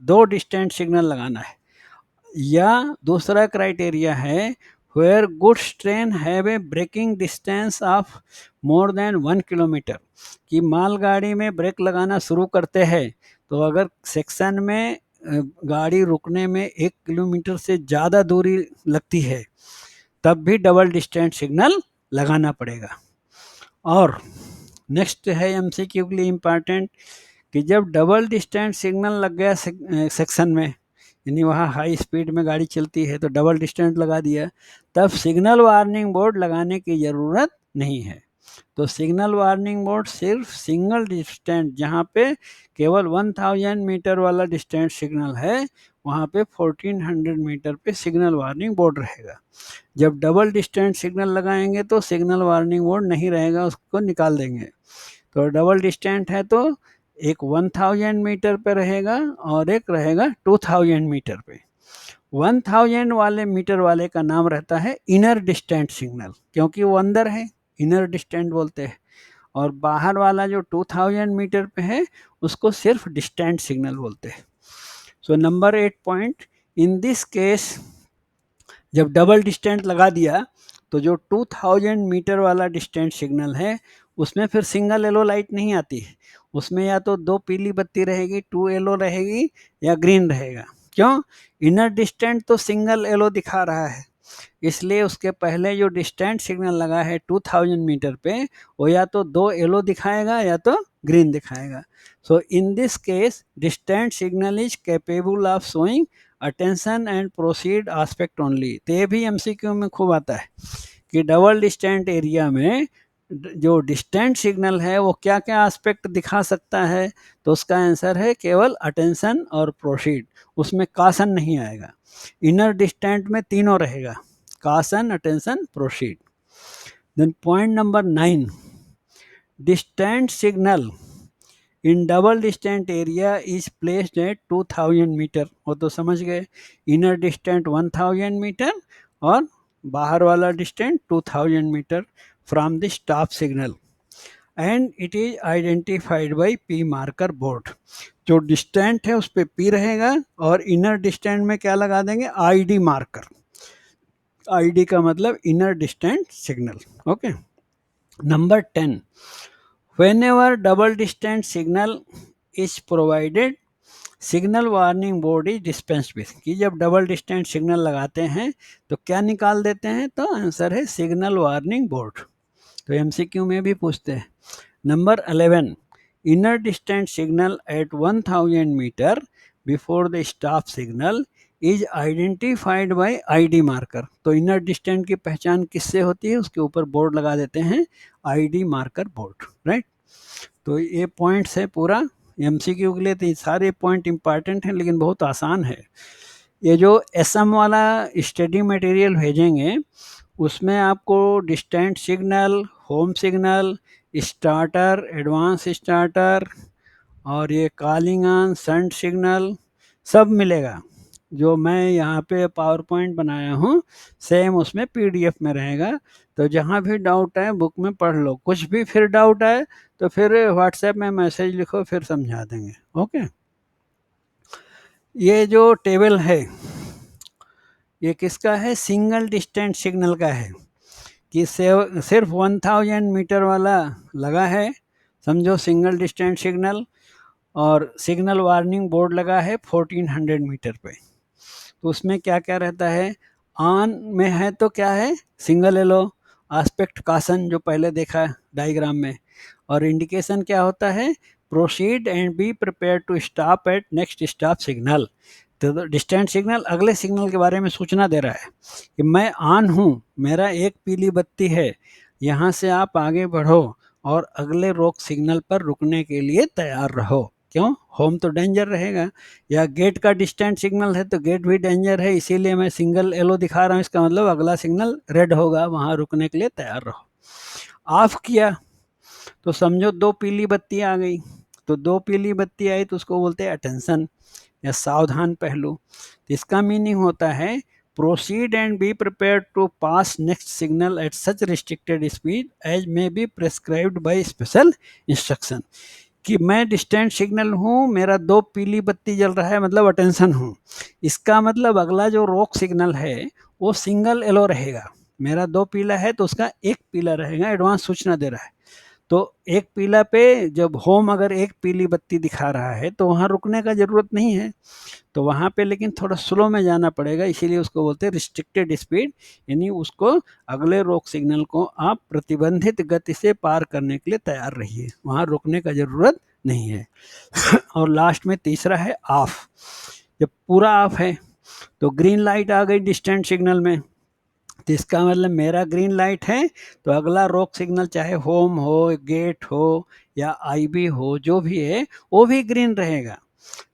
2 डिस्टेंस सिग्नल लगाना है। या दूसरा क्राइटेरिया है, where goods train have a braking distance of more than 1 kilometre. कि मालगाड़ी में ब्रेक लगाना शुरू करते हैं तो अगर सेक्शन में गाड़ी रुकने में 1 किलोमीटर से ज़्यादा दूरी लगती है तब भी डबल डिस्टेंस सिग्नल लगाना पड़ेगा। और नेक्स्ट है MCQ के लिए इम्पॉर्टेंट, कि जब डबल डिस्टेंस सिग्नल लग गया सेक्शन में, यानी वहाँ हाई स्पीड में गाड़ी चलती है तो डबल डिस्टेंस लगा दिया, तब सिग्नल वार्निंग बोर्ड लगाने की ज़रूरत नहीं है। तो सिग्नल वार्निंग बोर्ड सिर्फ सिंगल डिस्टेंस, जहाँ पे केवल 1000 मीटर वाला डिस्टेंस सिग्नल है वहाँ पे 1400 मीटर पे सिग्नल वार्निंग बोर्ड रहेगा। जब डबल डिस्टेंस सिग्नल लगाएंगे तो सिग्नल वार्निंग बोर्ड नहीं रहेगा, उसको निकाल देंगे। तो डबल डिस्टेंस है तो एक 1000 मीटर पे रहेगा और एक रहेगा 2000 मीटर पे। 1000 वाले मीटर वाले का नाम रहता है इनर डिस्टेंस सिग्नल, क्योंकि वो अंदर है, इनर डिस्टेंस बोलते हैं। और बाहर वाला जो 2000 मीटर पे है उसको सिर्फ डिस्टेंस सिग्नल बोलते हैं। So number 8 point, in this case जब डबल डिस्टेंस लगा दिया तो जो 2000 मीटर वाला डिस्टेंस सिग्नल है उसमें फिर सिंगल येलो लाइट नहीं आती है, उसमें या तो 2 पीली बत्ती रहेगी, 2 येलो रहेगी या ग्रीन रहेगा। क्यों? इनर डिस्टेंस तो सिंगल येलो दिखा रहा है, इसलिए उसके पहले जो डिस्टेंस सिग्नल लगा है 2000 मीटर पे वो या तो 2 येलो दिखाएगा या तो ग्रीन दिखाएगा। So in this case distance signal is capable of showing attention and proceed aspect only. तो ये भी MCQ में खूब आता है कि डबल डिस्टेंट एरिया में जो डिस्टेंट सिग्नल है वो क्या क्या एस्पेक्ट दिखा सकता है, तो उसका आंसर है केवल अटेंशन और प्रोसीड, उसमें कासन नहीं आएगा। इनर डिस्टेंट में तीनों रहेगा, caution, attention, proceed. Then point number 9, distant signal in double distant area is placed at 2000 metre. वो तो समझ गए, इनर डिस्टेंट 1000 मीटर और बाहर वाला distant 2000 metre from the stop signal, and it is identified by P marker board. जो डिस्टेंट है उस पर पी रहेगा और इनर डिस्टेंट में क्या लगा देंगे, आईडी मार्कर। आईडी का मतलब inner distant signal. Okay. Number 10, whenever double distance signal is provided, signal warning board is dispense with. कि जब डबल डिस्टेंस सिग्नल लगाते हैं तो क्या निकाल देते हैं, तो आंसर है सिग्नल वार्निंग बोर्ड। तो एमसीक्यू में भी पूछते हैं। Number 11, inner distance signal at 1000 metre before the stop signal is identified by ID marker. तो इनर डिस्टेंस की पहचान किससे होती है, उसके ऊपर बोर्ड लगा देते हैं, आईडी मार्कर बोर्ड, राइट। तो ये पॉइंट्स है पूरा एमसीक्यू के लिए। तो ये सारे पॉइंट इंपॉर्टेंट हैं लेकिन बहुत आसान है। ये जो एसएम वाला स्टडी मटेरियल भेजेंगे उसमें आपको distant signal, home signal, starter, advance starter और ये कॉलिंग ऑन, सेंड सिग्नल सब मिलेगा। जो मैं यहाँ पे पावर पॉइंट बनाया हूँ सेम उसमें पीडीएफ में रहेगा। तो जहाँ भी डाउट है बुक में पढ़ लो, कुछ भी फिर डाउट आए तो फिर व्हाट्सएप में मैसेज लिखो, फिर समझा देंगे। ओके। ये जो टेबल है ये किसका है, सिंगल डिस्टेंट सिग्नल का है, कि सिर्फ 1000 मीटर वाला लगा है, समझो सिंगल डिस्टेंट सिग्नल, और सिग्नल वार्निंग बोर्ड लगा है 1400 मीटर पे। तो उसमें क्या क्या रहता है, ऑन में है तो क्या है, सिंगल एलो, एस्पेक्ट कासन जो पहले देखा डायग्राम में, और इंडिकेशन क्या होता है, proceed and be prepare to stop at next stop signal. तो डिस्टेंट सिग्नल अगले सिग्नल के बारे में सूचना दे रहा है कि मैं ऑन हूँ, मेरा एक पीली बत्ती है, यहाँ से आप आगे बढ़ो और अगले रोक सिग्नल पर रुकने के लिए तैयार रहो। क्यों, होम तो डेंजर रहेगा, या गेट का डिस्टेंट सिग्नल है तो गेट भी डेंजर है, इसीलिए मैं सिंगल एलो दिखा रहा हूँ, इसका मतलब अगला सिग्नल रेड होगा, वहाँ रुकने के लिए तैयार रहो। ऑफ किया तो समझो दो पीली बत्ती आ गई, तो दो पीली बत्ती आई तो उसको बोलते हैं अटेंशन या सावधान पहलू। तो इसका मीनिंग होता है proceed and be prepare to pass next signal at such restricted speed as may be prescribed by special instruction. कि मैं डिस्टेंट सिग्नल हूँ, मेरा दो पीली बत्ती जल रहा है, मतलब अटेंशन हूँ। इसका मतलब अगला जो रोक सिग्नल है वो सिंगल एलो रहेगा। मेरा दो पीला है तो उसका एक पीला रहेगा, एडवांस सूचना दे रहा है। तो एक पीला पे जब होम अगर एक पीली बत्ती दिखा रहा है तो वहाँ रुकने का ज़रूरत नहीं है, तो वहाँ पे लेकिन थोड़ा स्लो में जाना पड़ेगा, इसीलिए उसको बोलते हैं रिस्ट्रिक्टेड स्पीड, यानी उसको अगले रोक सिग्नल को आप प्रतिबंधित गति से पार करने के लिए तैयार रहिए, वहाँ रुकने का ज़रूरत नहीं है। और लास्ट में तीसरा है ऑफ। जब पूरा ऑफ है तो ग्रीन लाइट आ गई डिस्टेंट सिग्नल में, तो इसका मतलब मेरा ग्रीन लाइट है तो अगला रोक सिग्नल चाहे होम हो, गेट हो या आईबी हो, जो भी है वो भी ग्रीन रहेगा।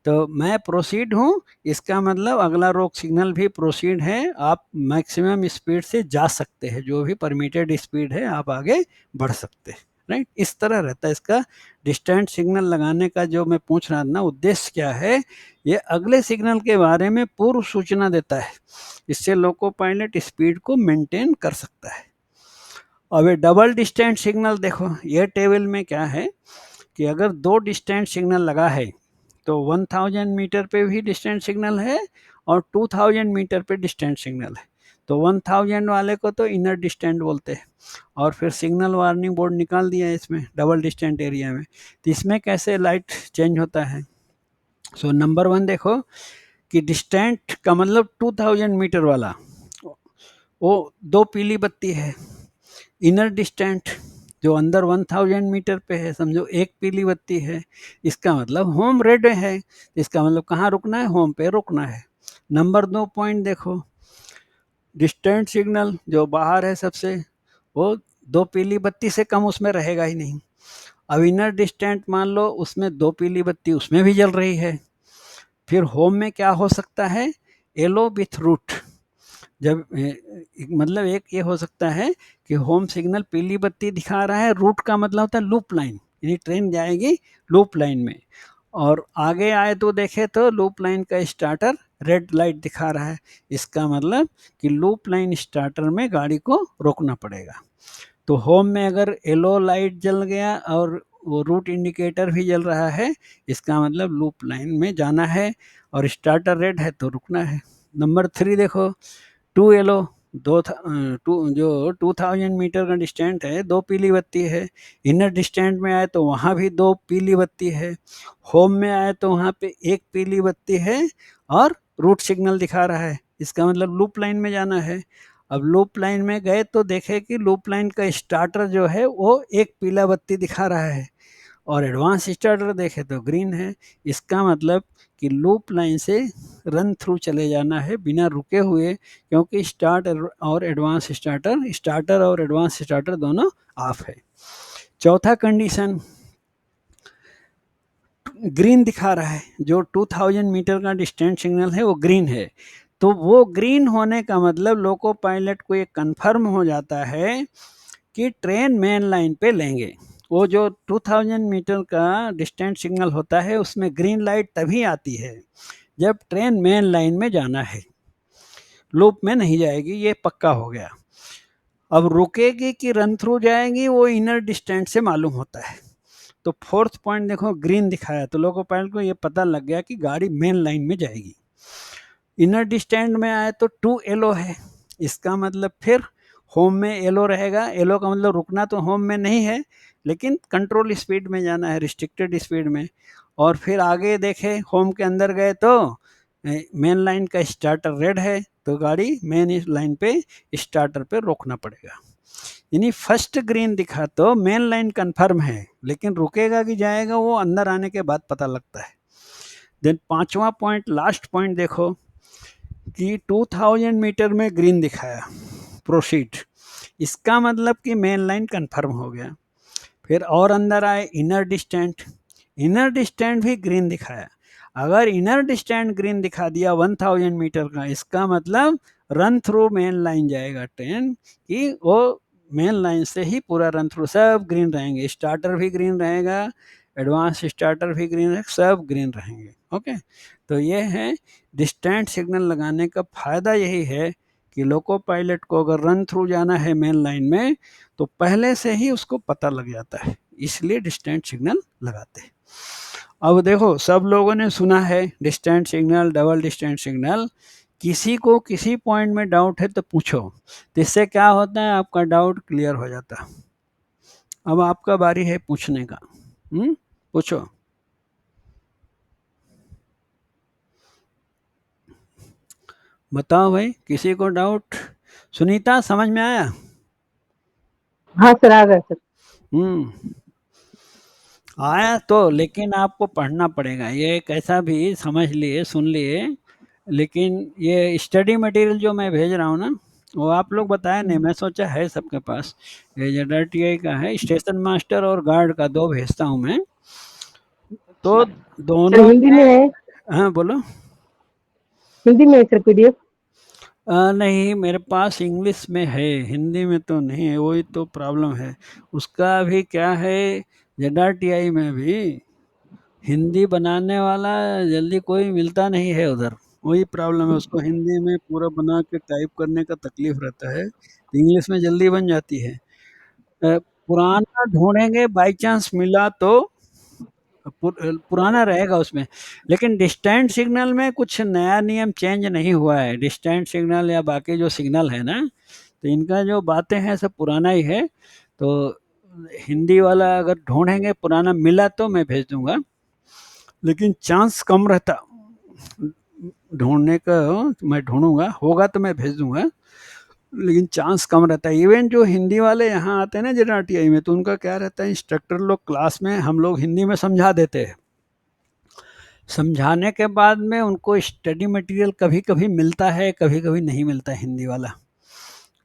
तो मैं प्रोसीड हूँ, इसका मतलब अगला रोक सिग्नल भी प्रोसीड है, आप मैक्सिमम स्पीड से जा सकते हैं, जो भी परमिटेड स्पीड है आप आगे बढ़ सकते हैं, राइट। इस तरह रहता है इसका डिस्टेंट सिग्नल लगाने का। जो मैं पूछ रहा था ना, उद्देश्य क्या है, ये अगले सिग्नल के बारे में पूर्व सूचना देता है, इससे लोको पायलट स्पीड को मेंटेन कर सकता है। अब ये डबल डिस्टेंट सिग्नल देखो, ये टेबल में क्या है कि अगर दो डिस्टेंट सिग्नल लगा है तो 1000 मीटर पे भी डिस्टेंस सिग्नल है और 2000 मीटर पे डिस्टेंस सिग्नल है। तो 1000 वाले को तो इनर डिस्टेंट बोलते हैं, और फिर सिग्नल वार्निंग बोर्ड निकाल दिया है इसमें डबल डिस्टेंट एरिया में। तो इसमें कैसे लाइट चेंज होता है, सो नंबर 1 देखो कि डिस्टेंट का मतलब 2000 मीटर वाला वो दो पीली बत्ती है। इनर डिस्टेंट जो अंदर 1000 मीटर पे है, समझो एक पीली बत्ती है, इसका मतलब होम रेड है, इसका मतलब कहाँ रुकना है, होम पे रुकना है। नंबर 2 पॉइंट देखो, डिस्टेंट सिग्नल जो बाहर है सबसे, वो 2 पीली बत्ती से कम उसमें रहेगा ही नहीं। अब इनर डिस्टेंट मान लो उसमें 2 पीली बत्ती उसमें भी जल रही है। फिर होम में क्या हो सकता है, येलो विथ रूट। जब मतलब एक ये हो सकता है कि होम सिग्नल पीली बत्ती दिखा रहा है, रूट का मतलब होता है लूप लाइन, यानी ट्रेन जाएगी लूप लाइन में। और आगे आए तो देखे तो लूप लाइन का स्टार्टर रेड लाइट दिखा रहा है, इसका मतलब कि लूप लाइन स्टार्टर में गाड़ी को रोकना पड़ेगा। तो होम में अगर येलो लाइट जल गया और वो रूट इंडिकेटर भी जल रहा है, इसका मतलब लूप लाइन में जाना है, और स्टार्टर रेड है तो रुकना है। नंबर 3 देखो, 2 येलो, जो 2000 मीटर का डिस्टेंट है, 2 पीली बत्ती है। इनर डिस्टेंट में आए तो वहाँ भी 2 पीली बत्ती है। होम में आए तो वहाँ पे 1 पीली बत्ती है और रूट सिग्नल दिखा रहा है, इसका मतलब लूप लाइन में जाना है। अब लूप लाइन में गए तो देखे कि लूप लाइन का स्टार्टर जो है वो 1 पीला बत्ती दिखा रहा है, और एडवांस स्टार्टर देखे तो ग्रीन है। इसका मतलब कि लूप लाइन से रन थ्रू चले जाना है बिना रुके हुए, क्योंकि स्टार्टर और एडवांस स्टार्टर दोनों ऑफ है। चौथा कंडीशन, ग्रीन दिखा रहा है, जो 2000 मीटर का डिस्टेंस सिग्नल है वो ग्रीन है। तो वो ग्रीन होने का मतलब लोको पायलट को ये कंफर्म हो जाता है कि ट्रेन मेन लाइन पे लेंगे। वो जो 2000 मीटर का डिस्टेंस सिग्नल होता है उसमें ग्रीन लाइट तभी आती है जब ट्रेन मेन लाइन में जाना है, लूप में नहीं जाएगी, ये पक्का हो गया। अब रुकेगी कि रन थ्रू जाएगी वो इनर डिस्टेंस से मालूम होता है। तो फोर्थ पॉइंट देखो ग्रीन दिखाया, तो लोको पायलट को ये पता लग गया कि गाड़ी मेन लाइन में जाएगी। इनर डिस्टेंस में आए तो 2 येलो है, इसका मतलब फिर होम में येलो रहेगा। येलो का मतलब रुकना तो होम में नहीं है, लेकिन कंट्रोल स्पीड में जाना है, रिस्ट्रिक्टेड स्पीड में। और फिर आगे देखे होम के अंदर गए तो मेन लाइन का स्टार्टर रेड है, तो गाड़ी मेन लाइन पे स्टार्टर पे रोकना पड़ेगा। यानी फर्स्ट ग्रीन दिखा तो मेन लाइन कंफर्म है, लेकिन रुकेगा कि जाएगा वो अंदर आने के बाद पता लगता है। देन 5वां पॉइंट, लास्ट पॉइंट देखो कि 2000 मीटर में ग्रीन दिखाया, प्रोसीड, इसका मतलब कि मेन लाइन कंफर्म हो गया। फिर और अंदर आए, इनर डिस्टेंट भी ग्रीन दिखाया। अगर इनर डिस्टेंट ग्रीन दिखा दिया 1000 मीटर का, इसका मतलब रन थ्रू मेन लाइन जाएगा ट्रेन, कि वो मेन लाइन से ही पूरा रन थ्रू, सब ग्रीन रहेंगे, स्टार्टर भी ग्रीन रहेगा, एडवांस स्टार्टर भी ग्रीन है, सब ग्रीन रहेंगे। ओके, तो ये है डिस्टेंट सिग्नल लगाने का फ़ायदा। यही है कि लोको पायलट को अगर रन थ्रू जाना है मेन लाइन में तो पहले से ही उसको पता लग जाता है, इसलिए डिस्टेंट सिग्नल लगाते हैं। अब देखो सब लोगों ने सुना है distant signal, double distant signal. किसी को किसी पॉइंट में डाउट है तो पूछो, तो इससे क्या होता है, आपका डाउट क्लियर हो जाता है। अब आपका बारी है पूछने का। पूछो। बताओ भाई, किसी को डाउट? सुनीता, समझ में आया? हाँ सर, आ गए सर। आया तो, लेकिन आपको पढ़ना पड़ेगा। ये कैसा भी समझ लिए, सुन लिए, लेकिन ये स्टडी मटेरियल जो मैं भेज रहा हूँ ना, वो आप लोग बताया नहीं, मैं सोचा है सबके पास। ये ZRTI का है, स्टेशन मास्टर और गार्ड का 2 भेजता हूँ मैं, तो सर दोनों हिंदी में है? हाँ बोलो। हिंदी में है सर PDF? नहीं, मेरे पास इंग्लिश में है, हिंदी में तो नहीं है, वही तो प्रॉब्लम है। उसका भी क्या है, ZRTI में भी हिंदी बनाने वाला जल्दी कोई मिलता नहीं है उधर, वही प्रॉब्लम है। उसको हिंदी में पूरा बना के टाइप करने का तकलीफ रहता है, इंग्लिश में जल्दी बन जाती है। पुराना ढूंढेंगे, बाई चांस मिला तो पुराना रहेगा उसमें। लेकिन डिस्टेंट सिग्नल में कुछ नया नियम चेंज नहीं हुआ है। डिस्टेंट सिग्नल या बाकी जो सिग्नल है ना, तो इनका जो बातें हैं सब पुराना ही है। तो हिंदी वाला अगर ढूंढेंगे, पुराना मिला तो मैं भेज दूंगा, लेकिन चांस कम रहता ढूंढने का। मैं ढूंढूंगा, होगा तो मैं भेज दूंगा, लेकिन चांस कम रहता है। इवन जो हिंदी वाले यहाँ आते हैं ना ZRTI में, तो उनका क्या रहता है, इंस्ट्रक्टर लोग क्लास में हम लोग हिंदी में समझा देते हैं, समझाने के बाद में उनको स्टडी मटेरियल कभी कभी मिलता है, कभी कभी नहीं मिलता हिंदी वाला,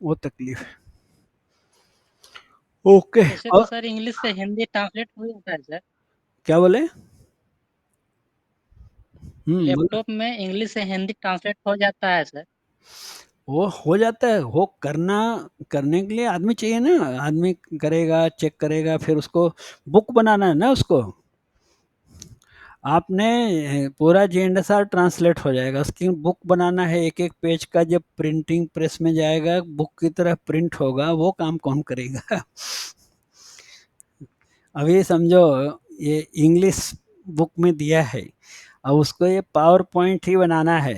वो तकलीफ है। ओके। वैसे तो और सर इंग्लिश से हिंदी ट्रांसलेट हो जाता है सर, क्या बोले? बोलो। लैपटॉप में इंग्लिश से हिंदी ट्रांसलेट हो जाता है सर। वो हो जाता है, वो करने के लिए आदमी चाहिए ना, आदमी करेगा, चेक करेगा, फिर उसको बुक बनाना है ना उसको। आपने पूरा JNSR ट्रांसलेट हो जाएगा, उसकी बुक बनाना है, एक एक पेज का जब प्रिंटिंग प्रेस में जाएगा बुक की तरह प्रिंट होगा, वो काम कौन करेगा? अभी समझो ये इंग्लिश बुक में दिया है, अब उसको ये पावर पॉइंट ही बनाना है,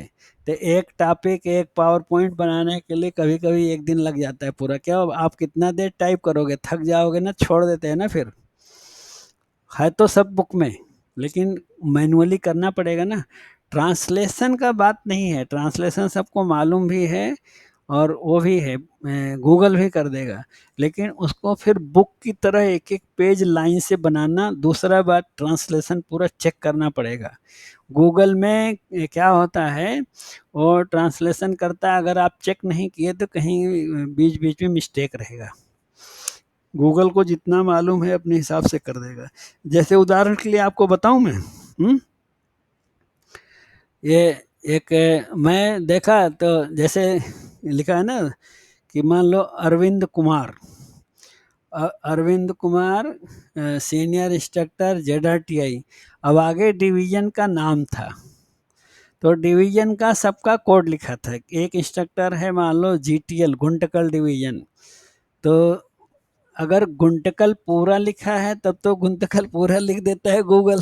तो एक टॉपिक एक पावर पॉइंट बनाने के लिए कभी कभी एक दिन लग जाता है पूरा। क्या आप कितना देर टाइप करोगे, थक जाओगे ना, छोड़ देते हैं ना फिर। है तो सब बुक में, लेकिन मैनुअली करना पड़ेगा ना। ट्रांसलेशन का बात नहीं है, ट्रांसलेशन सबको मालूम भी है और वो भी है, गूगल भी कर देगा, लेकिन उसको फिर बुक की तरह एक एक पेज लाइन से बनाना। दूसरा बात, ट्रांसलेशन पूरा चेक करना पड़ेगा। गूगल में क्या होता है, वो ट्रांसलेशन करता है, अगर आप चेक नहीं किए तो कहीं बीच बीच में मिस्टेक रहेगा। गूगल को जितना मालूम है अपने हिसाब से कर देगा। जैसे उदाहरण के लिए आपको बताऊं मैं, ये एक मैं देखा तो जैसे लिखा है ना कि मान लो Arvind Kumar, Arvind Kumar senior instructor ZRTI, अब आगे डिवीजन का नाम था, तो डिवीजन का सबका कोड लिखा था। एक इंस्ट्रक्टर है मान लो GTL गुंटकल डिवीजन, तो अगर गुंटकल पूरा लिखा है तब तो गुंटकल पूरा लिख देता है गूगल।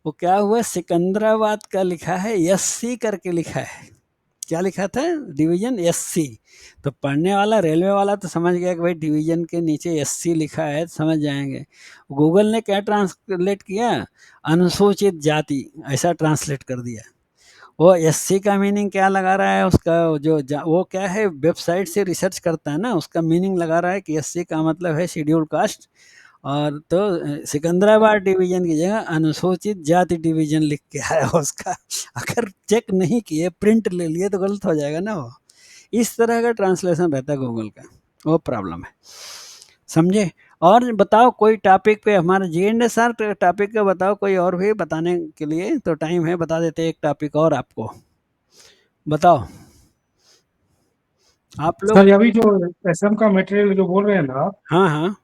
वो क्या हुआ, सिकंदराबाद का लिखा है SC करके लिखा है। क्या लिखा था, डिवीजन SC। तो पढ़ने वाला रेलवे वाला तो समझ गया कि भाई डिवीजन के नीचे SC लिखा है, तो समझ जाएंगे। गूगल ने क्या ट्रांसलेट किया, अनुसूचित जाति, ऐसा ट्रांसलेट कर दिया। वो SC का मीनिंग क्या लगा रहा है, उसका वो क्या है, वेबसाइट से रिसर्च करता है ना, उसका मीनिंग लगा रहा है कि SC का मतलब है शेड्यूल कास्ट, और तो सिकंदराबाद डिवीजन की जगह अनुसूचित जाति डिवीजन लिख के आया उसका। अगर चेक नहीं किए, प्रिंट ले लिए, तो गलत हो जाएगा ना वो। इस तरह का ट्रांसलेशन रहता है गूगल का, वो प्रॉब्लम है, समझे? और बताओ कोई टॉपिक पे, हमारा JNSR टॉपिक का बताओ, कोई और भी बताने के लिए तो टाइम है, बता देते एक टॉपिक और आपको। बताओ आप लोग। सर अभी जो एसएम का मटेरियल जो बोल रहे हैं ना, हाँ हाँ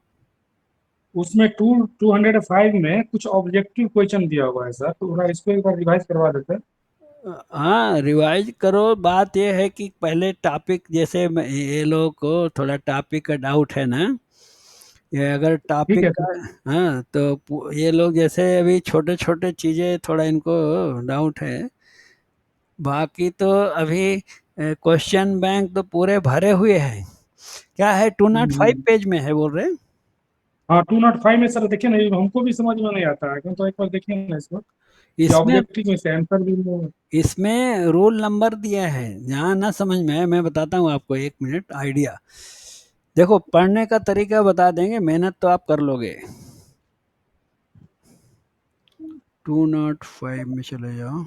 उसमें 205 में कुछ ऑब्जेक्टिव क्वेश्चन दिया हुआ है सर, तो थोड़ा इसको एक बार रिवाइज करवा देते हैं। हाँ, रिवाइज करो। बात यह है कि पहले टॉपिक, जैसे ये लोगों को थोड़ा टॉपिक का डाउट है ना, ये अगर ठीक टॉपिक है का, सर। हाँ, तो ये लोग जैसे अभी छोटे छोटे चीज़ें थोड़ा इनको डाउट है। बाकी तो अभी क्वेश्चन बैंक तो पूरे भरे हुए हैं। क्या है, 205 पेज में है बोल रहे हैं? हाँ 205 में सर देखिए ना, ये हमको भी समझ में नहीं आता है, क्यों तो एक बार देखिए ना इसको, ये इसमें ऑब्जेक्टिव में से आंसर भी इसमें रोल नंबर दिया है, जहाँ ना समझ में आए मैं बताता हूँ आपको, 1 मिनट आइडिया। देखो, पढ़ने का तरीका बता देंगे, मेहनत तो आप कर लोगे। 205 में चले जाओ।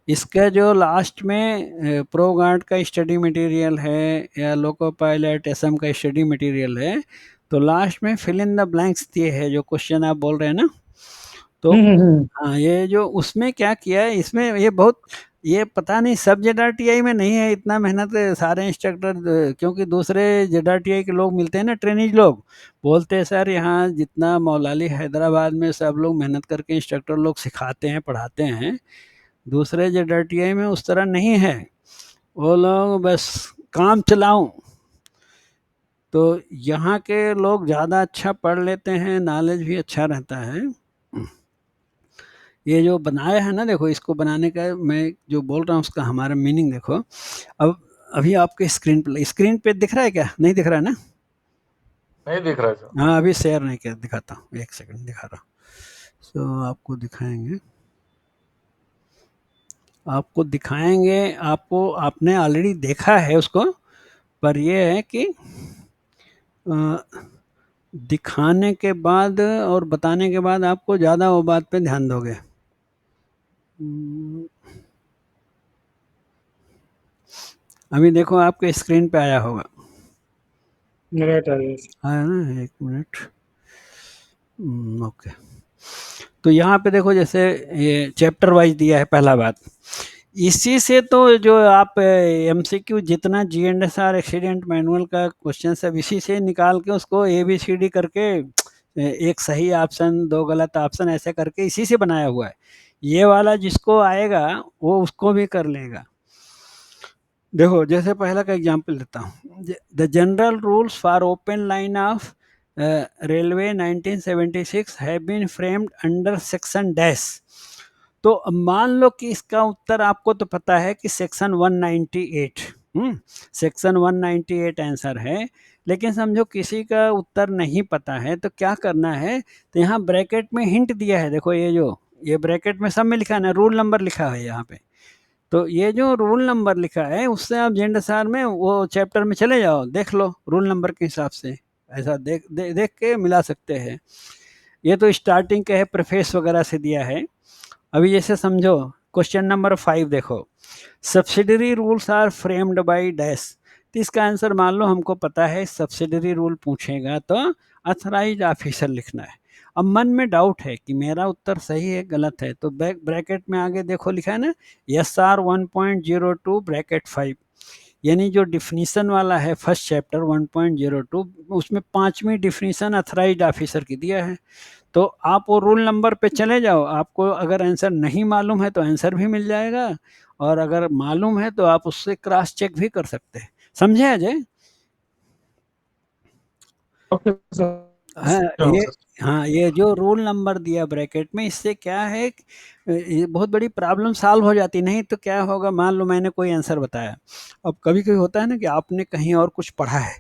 इसका जो लास्ट में प्रो गार्ड का स्टडी मटेरियल है, या लोको पायलट SM का स्टडी मटेरियल है, तो लास्ट में फिल इन द ब्लैंक्स दिए है, जो क्वेश्चन आप बोल रहे हैं ना, तो हाँ, ये जो उसमें क्या किया है, इसमें ये बहुत, ये पता नहीं सब ZRTI में नहीं है इतना मेहनत सारे इंस्ट्रक्टर, क्योंकि दूसरे ZRTI के लोग मिलते हैं ना, ट्रेनिज लोग, बोलते हैं सर यहाँ जितना मौलाली हैदराबाद में सब लोग मेहनत करके इंस्ट्रक्टर लोग सिखाते हैं, पढ़ाते हैं, दूसरे ZRTI में उस तरह नहीं है। वो लोग बस काम चलाऊं, तो यहाँ के लोग ज़्यादा अच्छा पढ़ लेते हैं, नॉलेज भी अच्छा रहता है। ये जो बनाया है ना, देखो, इसको बनाने का मैं जो बोल रहा हूँ उसका हमारा मीनिंग देखो। अब अभी आपके स्क्रीन पे दिख रहा है क्या, नहीं दिख रहा है ना? नहीं दिख रहा है सर। हाँ, अभी शेयर नहीं किया, दिखाता हूँ, 1 सेकंड दिखा रहा हूँ। तो आपको दिखाएंगे, आपको आपने ऑलरेडी देखा है उसको, पर ये है कि दिखाने के बाद और बताने के बाद आपको ज़्यादा वो बात पे ध्यान दोगे। अभी देखो आपके स्क्रीन पे आया होगा, राइट आइए। आया ना, 1 मिनट। ओके, तो यहाँ पे देखो जैसे ये चैप्टर वाइज दिया है। पहला बात, इसी से तो जो आप एमसीक्यू जितना जीएनएसआर एक्सीडेंट मैनुअल का क्वेश्चन सब इसी से निकाल के उसको ABCD करके एक सही ऑप्शन, 2 गलत ऑप्शन, ऐसे करके इसी से बनाया हुआ है। ये वाला जिसको आएगा वो उसको भी कर लेगा। देखो जैसे पहला का एग्जांपल देता हूँ, the general rules for open line of railway 1976 have been framed under section dash. तो अब मान लो कि इसका उत्तर आपको तो पता है कि सेक्शन 198, सेक्शन 198 आंसर है, लेकिन समझो किसी का उत्तर नहीं पता है तो क्या करना है, तो यहाँ ब्रैकेट में हिंट दिया है। देखो ये ब्रैकेट में सब में लिखा है ना, रूल नंबर लिखा है यहाँ पे। तो ये जो रूल नंबर लिखा है उससे आप जेएनएसआर में वो चैप्टर में चले जाओ, देख लो रूल नंबर के हिसाब से, ऐसा देख के मिला सकते हैं। ये तो स्टार्टिंग के है, प्रेफेस वगैरह से दिया है। अभी जैसे समझो क्वेश्चन नंबर 5 देखो, subsidiary rules are framed by dash. तो इसका आंसर मान लो हमको पता है, सब्सिडरी रूल पूछेगा तो अथराइज ऑफिसर लिखना है। अब मन में डाउट है कि मेरा उत्तर सही है गलत है, तो ब्रैकेट में आगे देखो लिखा है ना, SR 1.02 ब्रैकेट 5, यानी जो डिफिनीशन वाला है फर्स्ट चैप्टर 1.02, उसमें 5वीं डिफिनीशन अथराइज्ड ऑफिसर की दिया है। तो आप वो रूल नंबर पे चले जाओ, आपको अगर आंसर नहीं मालूम है तो आंसर भी मिल जाएगा, और अगर मालूम है तो आप उससे क्रॉस चेक भी कर सकते हैं। समझे अजय? Okay sir. हाँ, ये जो रूल नंबर दिया ब्रैकेट में, इससे क्या है, ये बहुत बड़ी प्रॉब्लम सॉल्व हो जाती। नहीं तो क्या होगा, मान लो मैंने कोई आंसर बताया, अब कभी कभी होता है ना कि आपने कहीं और कुछ पढ़ा है,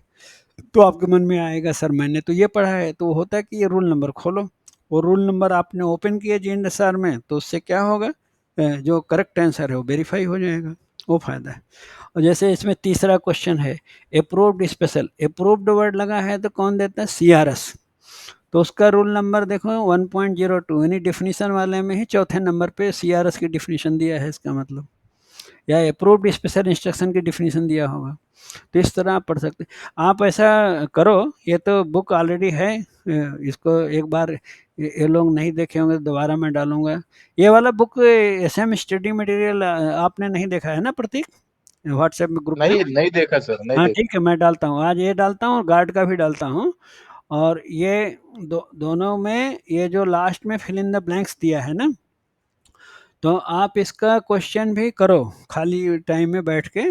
तो आपके मन में आएगा सर मैंने तो ये पढ़ा है, तो होता है कि ये रूल नंबर खोलो, वो रूल नंबर आपने ओपन किया जीएनएसआर में, तो उससे क्या होगा, जो करेक्ट आंसर है वो वेरीफाई हो जाएगा, वो फायदा है। और जैसे इसमें तीसरा क्वेश्चन है, अप्रूव्ड स्पेशल, अप्रूव्ड वर्ड लगा है तो कौन देता है, CRS। तो उसका रूल नंबर देखो 1.02, यानी डिफिनीशन वाले में ही चौथे नंबर पे CRS की डिफिनीशन दिया है, इसका मतलब, या अप्रूव्ड स्पेशल इंस्ट्रक्शन की डिफिनीशन दिया होगा। तो इस तरह आप पढ़ सकते हैं। आप ऐसा करो, ये तो बुक ऑलरेडी है, इसको एक बार ये लोग नहीं देखे होंगे तो दोबारा मैं डालूंगा। ये वाला बुक SM स्टडी मटेरियल आपने नहीं देखा है ना प्रतीक, व्हाट्सएप में ग्रुप में? नहीं देखा सर, नहीं हाँ देखा। ठीक है, मैं डालता हूँ, आज ये डालता हूँ और गार्ड का भी डालता हूँ। और ये दोनों में ये जो लास्ट में फिल इन द ब्लैंक्स दिया है ना, तो आप इसका क्वेश्चन भी करो खाली टाइम में बैठ के,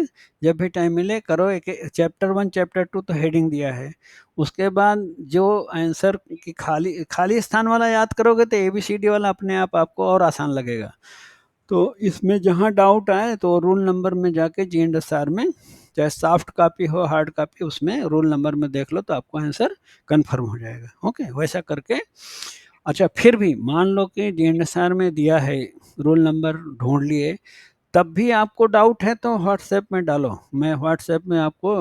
जब भी टाइम मिले करो। एक चैप्टर 1 चैप्टर 2 तो हेडिंग दिया है, उसके बाद जो आंसर की खाली स्थान वाला याद करोगे तो ABCD वाला अपने आप आपको और आसान लगेगा। तो इसमें जहाँ डाउट आए तो रूल नंबर में जाके GNSR में, चाहे सॉफ्ट कॉपी हो हार्ड कॉपी, उसमें रूल नंबर में देख लो तो आपको आंसर कन्फर्म हो जाएगा। ओके, वैसा करके। अच्छा, फिर भी मान लो कि GNSR में दिया है, रोल नंबर ढूंढ लिए, तब भी आपको डाउट है तो व्हाट्सएप में डालो, मैं व्हाट्सएप में आपको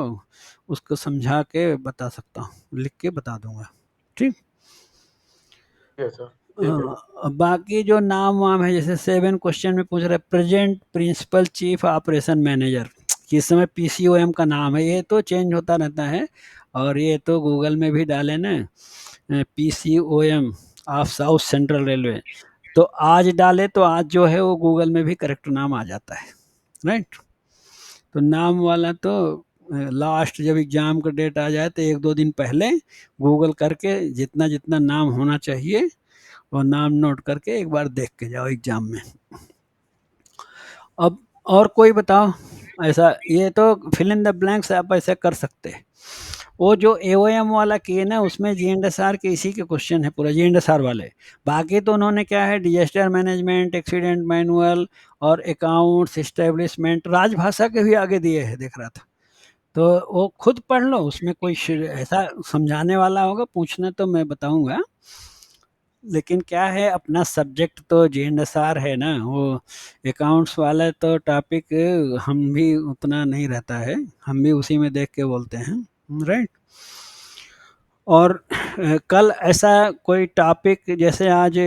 उसको समझा के बता सकता हूँ, लिख के बता दूंगा। ठीक, ठीक है सर, ठीक है। बाकी जो नाम वाम है, जैसे 7 क्वेश्चन में पूछ रहे present principal chief operation manager, किस समय PCOM का नाम है, ये तो चेंज होता रहता है, और ये तो गूगल में भी डाले ना, PCOM of south central railway, तो आज डाले तो आज जो है वो गूगल में भी करेक्ट नाम आ जाता है, राइट। तो नाम वाला तो लास्ट जब एग्ज़ाम का डेट आ जाए तो 1-2 दिन पहले गूगल करके जितना जितना नाम होना चाहिए वो नाम नोट करके एक बार देख के जाओ एग्ज़ाम में। अब और कोई बताओ ऐसा, ये तो फिल इन द ब्लैंक्स आप ऐसे कर सकते हैं। वो जो AOM वाला किए ना, उसमें GNSR के इसी के क्वेश्चन है पूरा, GNSR वाले। बाकी तो उन्होंने क्या है, डिजास्टर मैनेजमेंट, एक्सीडेंट मैनुअल और अकाउंट्स एस्टेब्लिशमेंट, राजभाषा के भी आगे दिए हैं, देख रहा था। तो वो खुद पढ़ लो, उसमें कोई ऐसा समझाने वाला होगा, पूछना तो मैं बताऊंगा, लेकिन क्या है, अपना सब्जेक्ट तो GNSR है ना, वो अकाउंट्स वाला तो टॉपिक हम भी उतना नहीं रहता है, हम भी उसी में देख के बोलते हैं, राइट। और कल ऐसा कोई टॉपिक, जैसे आज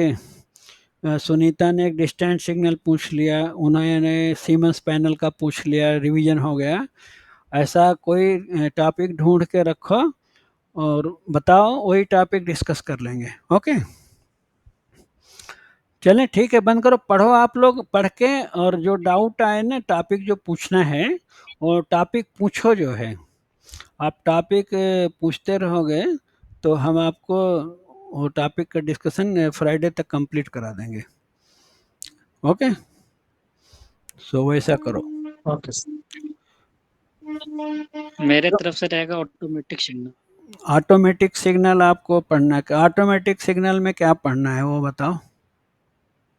सुनीता ने एक डिस्टेंट सिग्नल पूछ लिया, उन्होंने सीमेंस पैनल का पूछ लिया, रिवीजन हो गया। ऐसा कोई टॉपिक ढूंढ के रखो और बताओ, वही टॉपिक डिस्कस कर लेंगे। ओके, चलें ठीक है, बंद करो, पढ़ो आप लोग, पढ़ के और जो डाउट आए ना, टॉपिक जो पूछना है और टॉपिक पूछो जो है, आप टॉपिक पूछते रहोगे तो हम आपको वो टॉपिक का डिस्कशन फ्राइडे तक कंप्लीट करा देंगे। ओके, सो वैसा करो। Okay sir. मेरे तरफ से रहेगा ऑटोमेटिक सिग्नल। ऑटोमेटिक सिग्नल आपको पढ़ना है, ऑटोमेटिक सिग्नल में क्या पढ़ना है वो बताओ।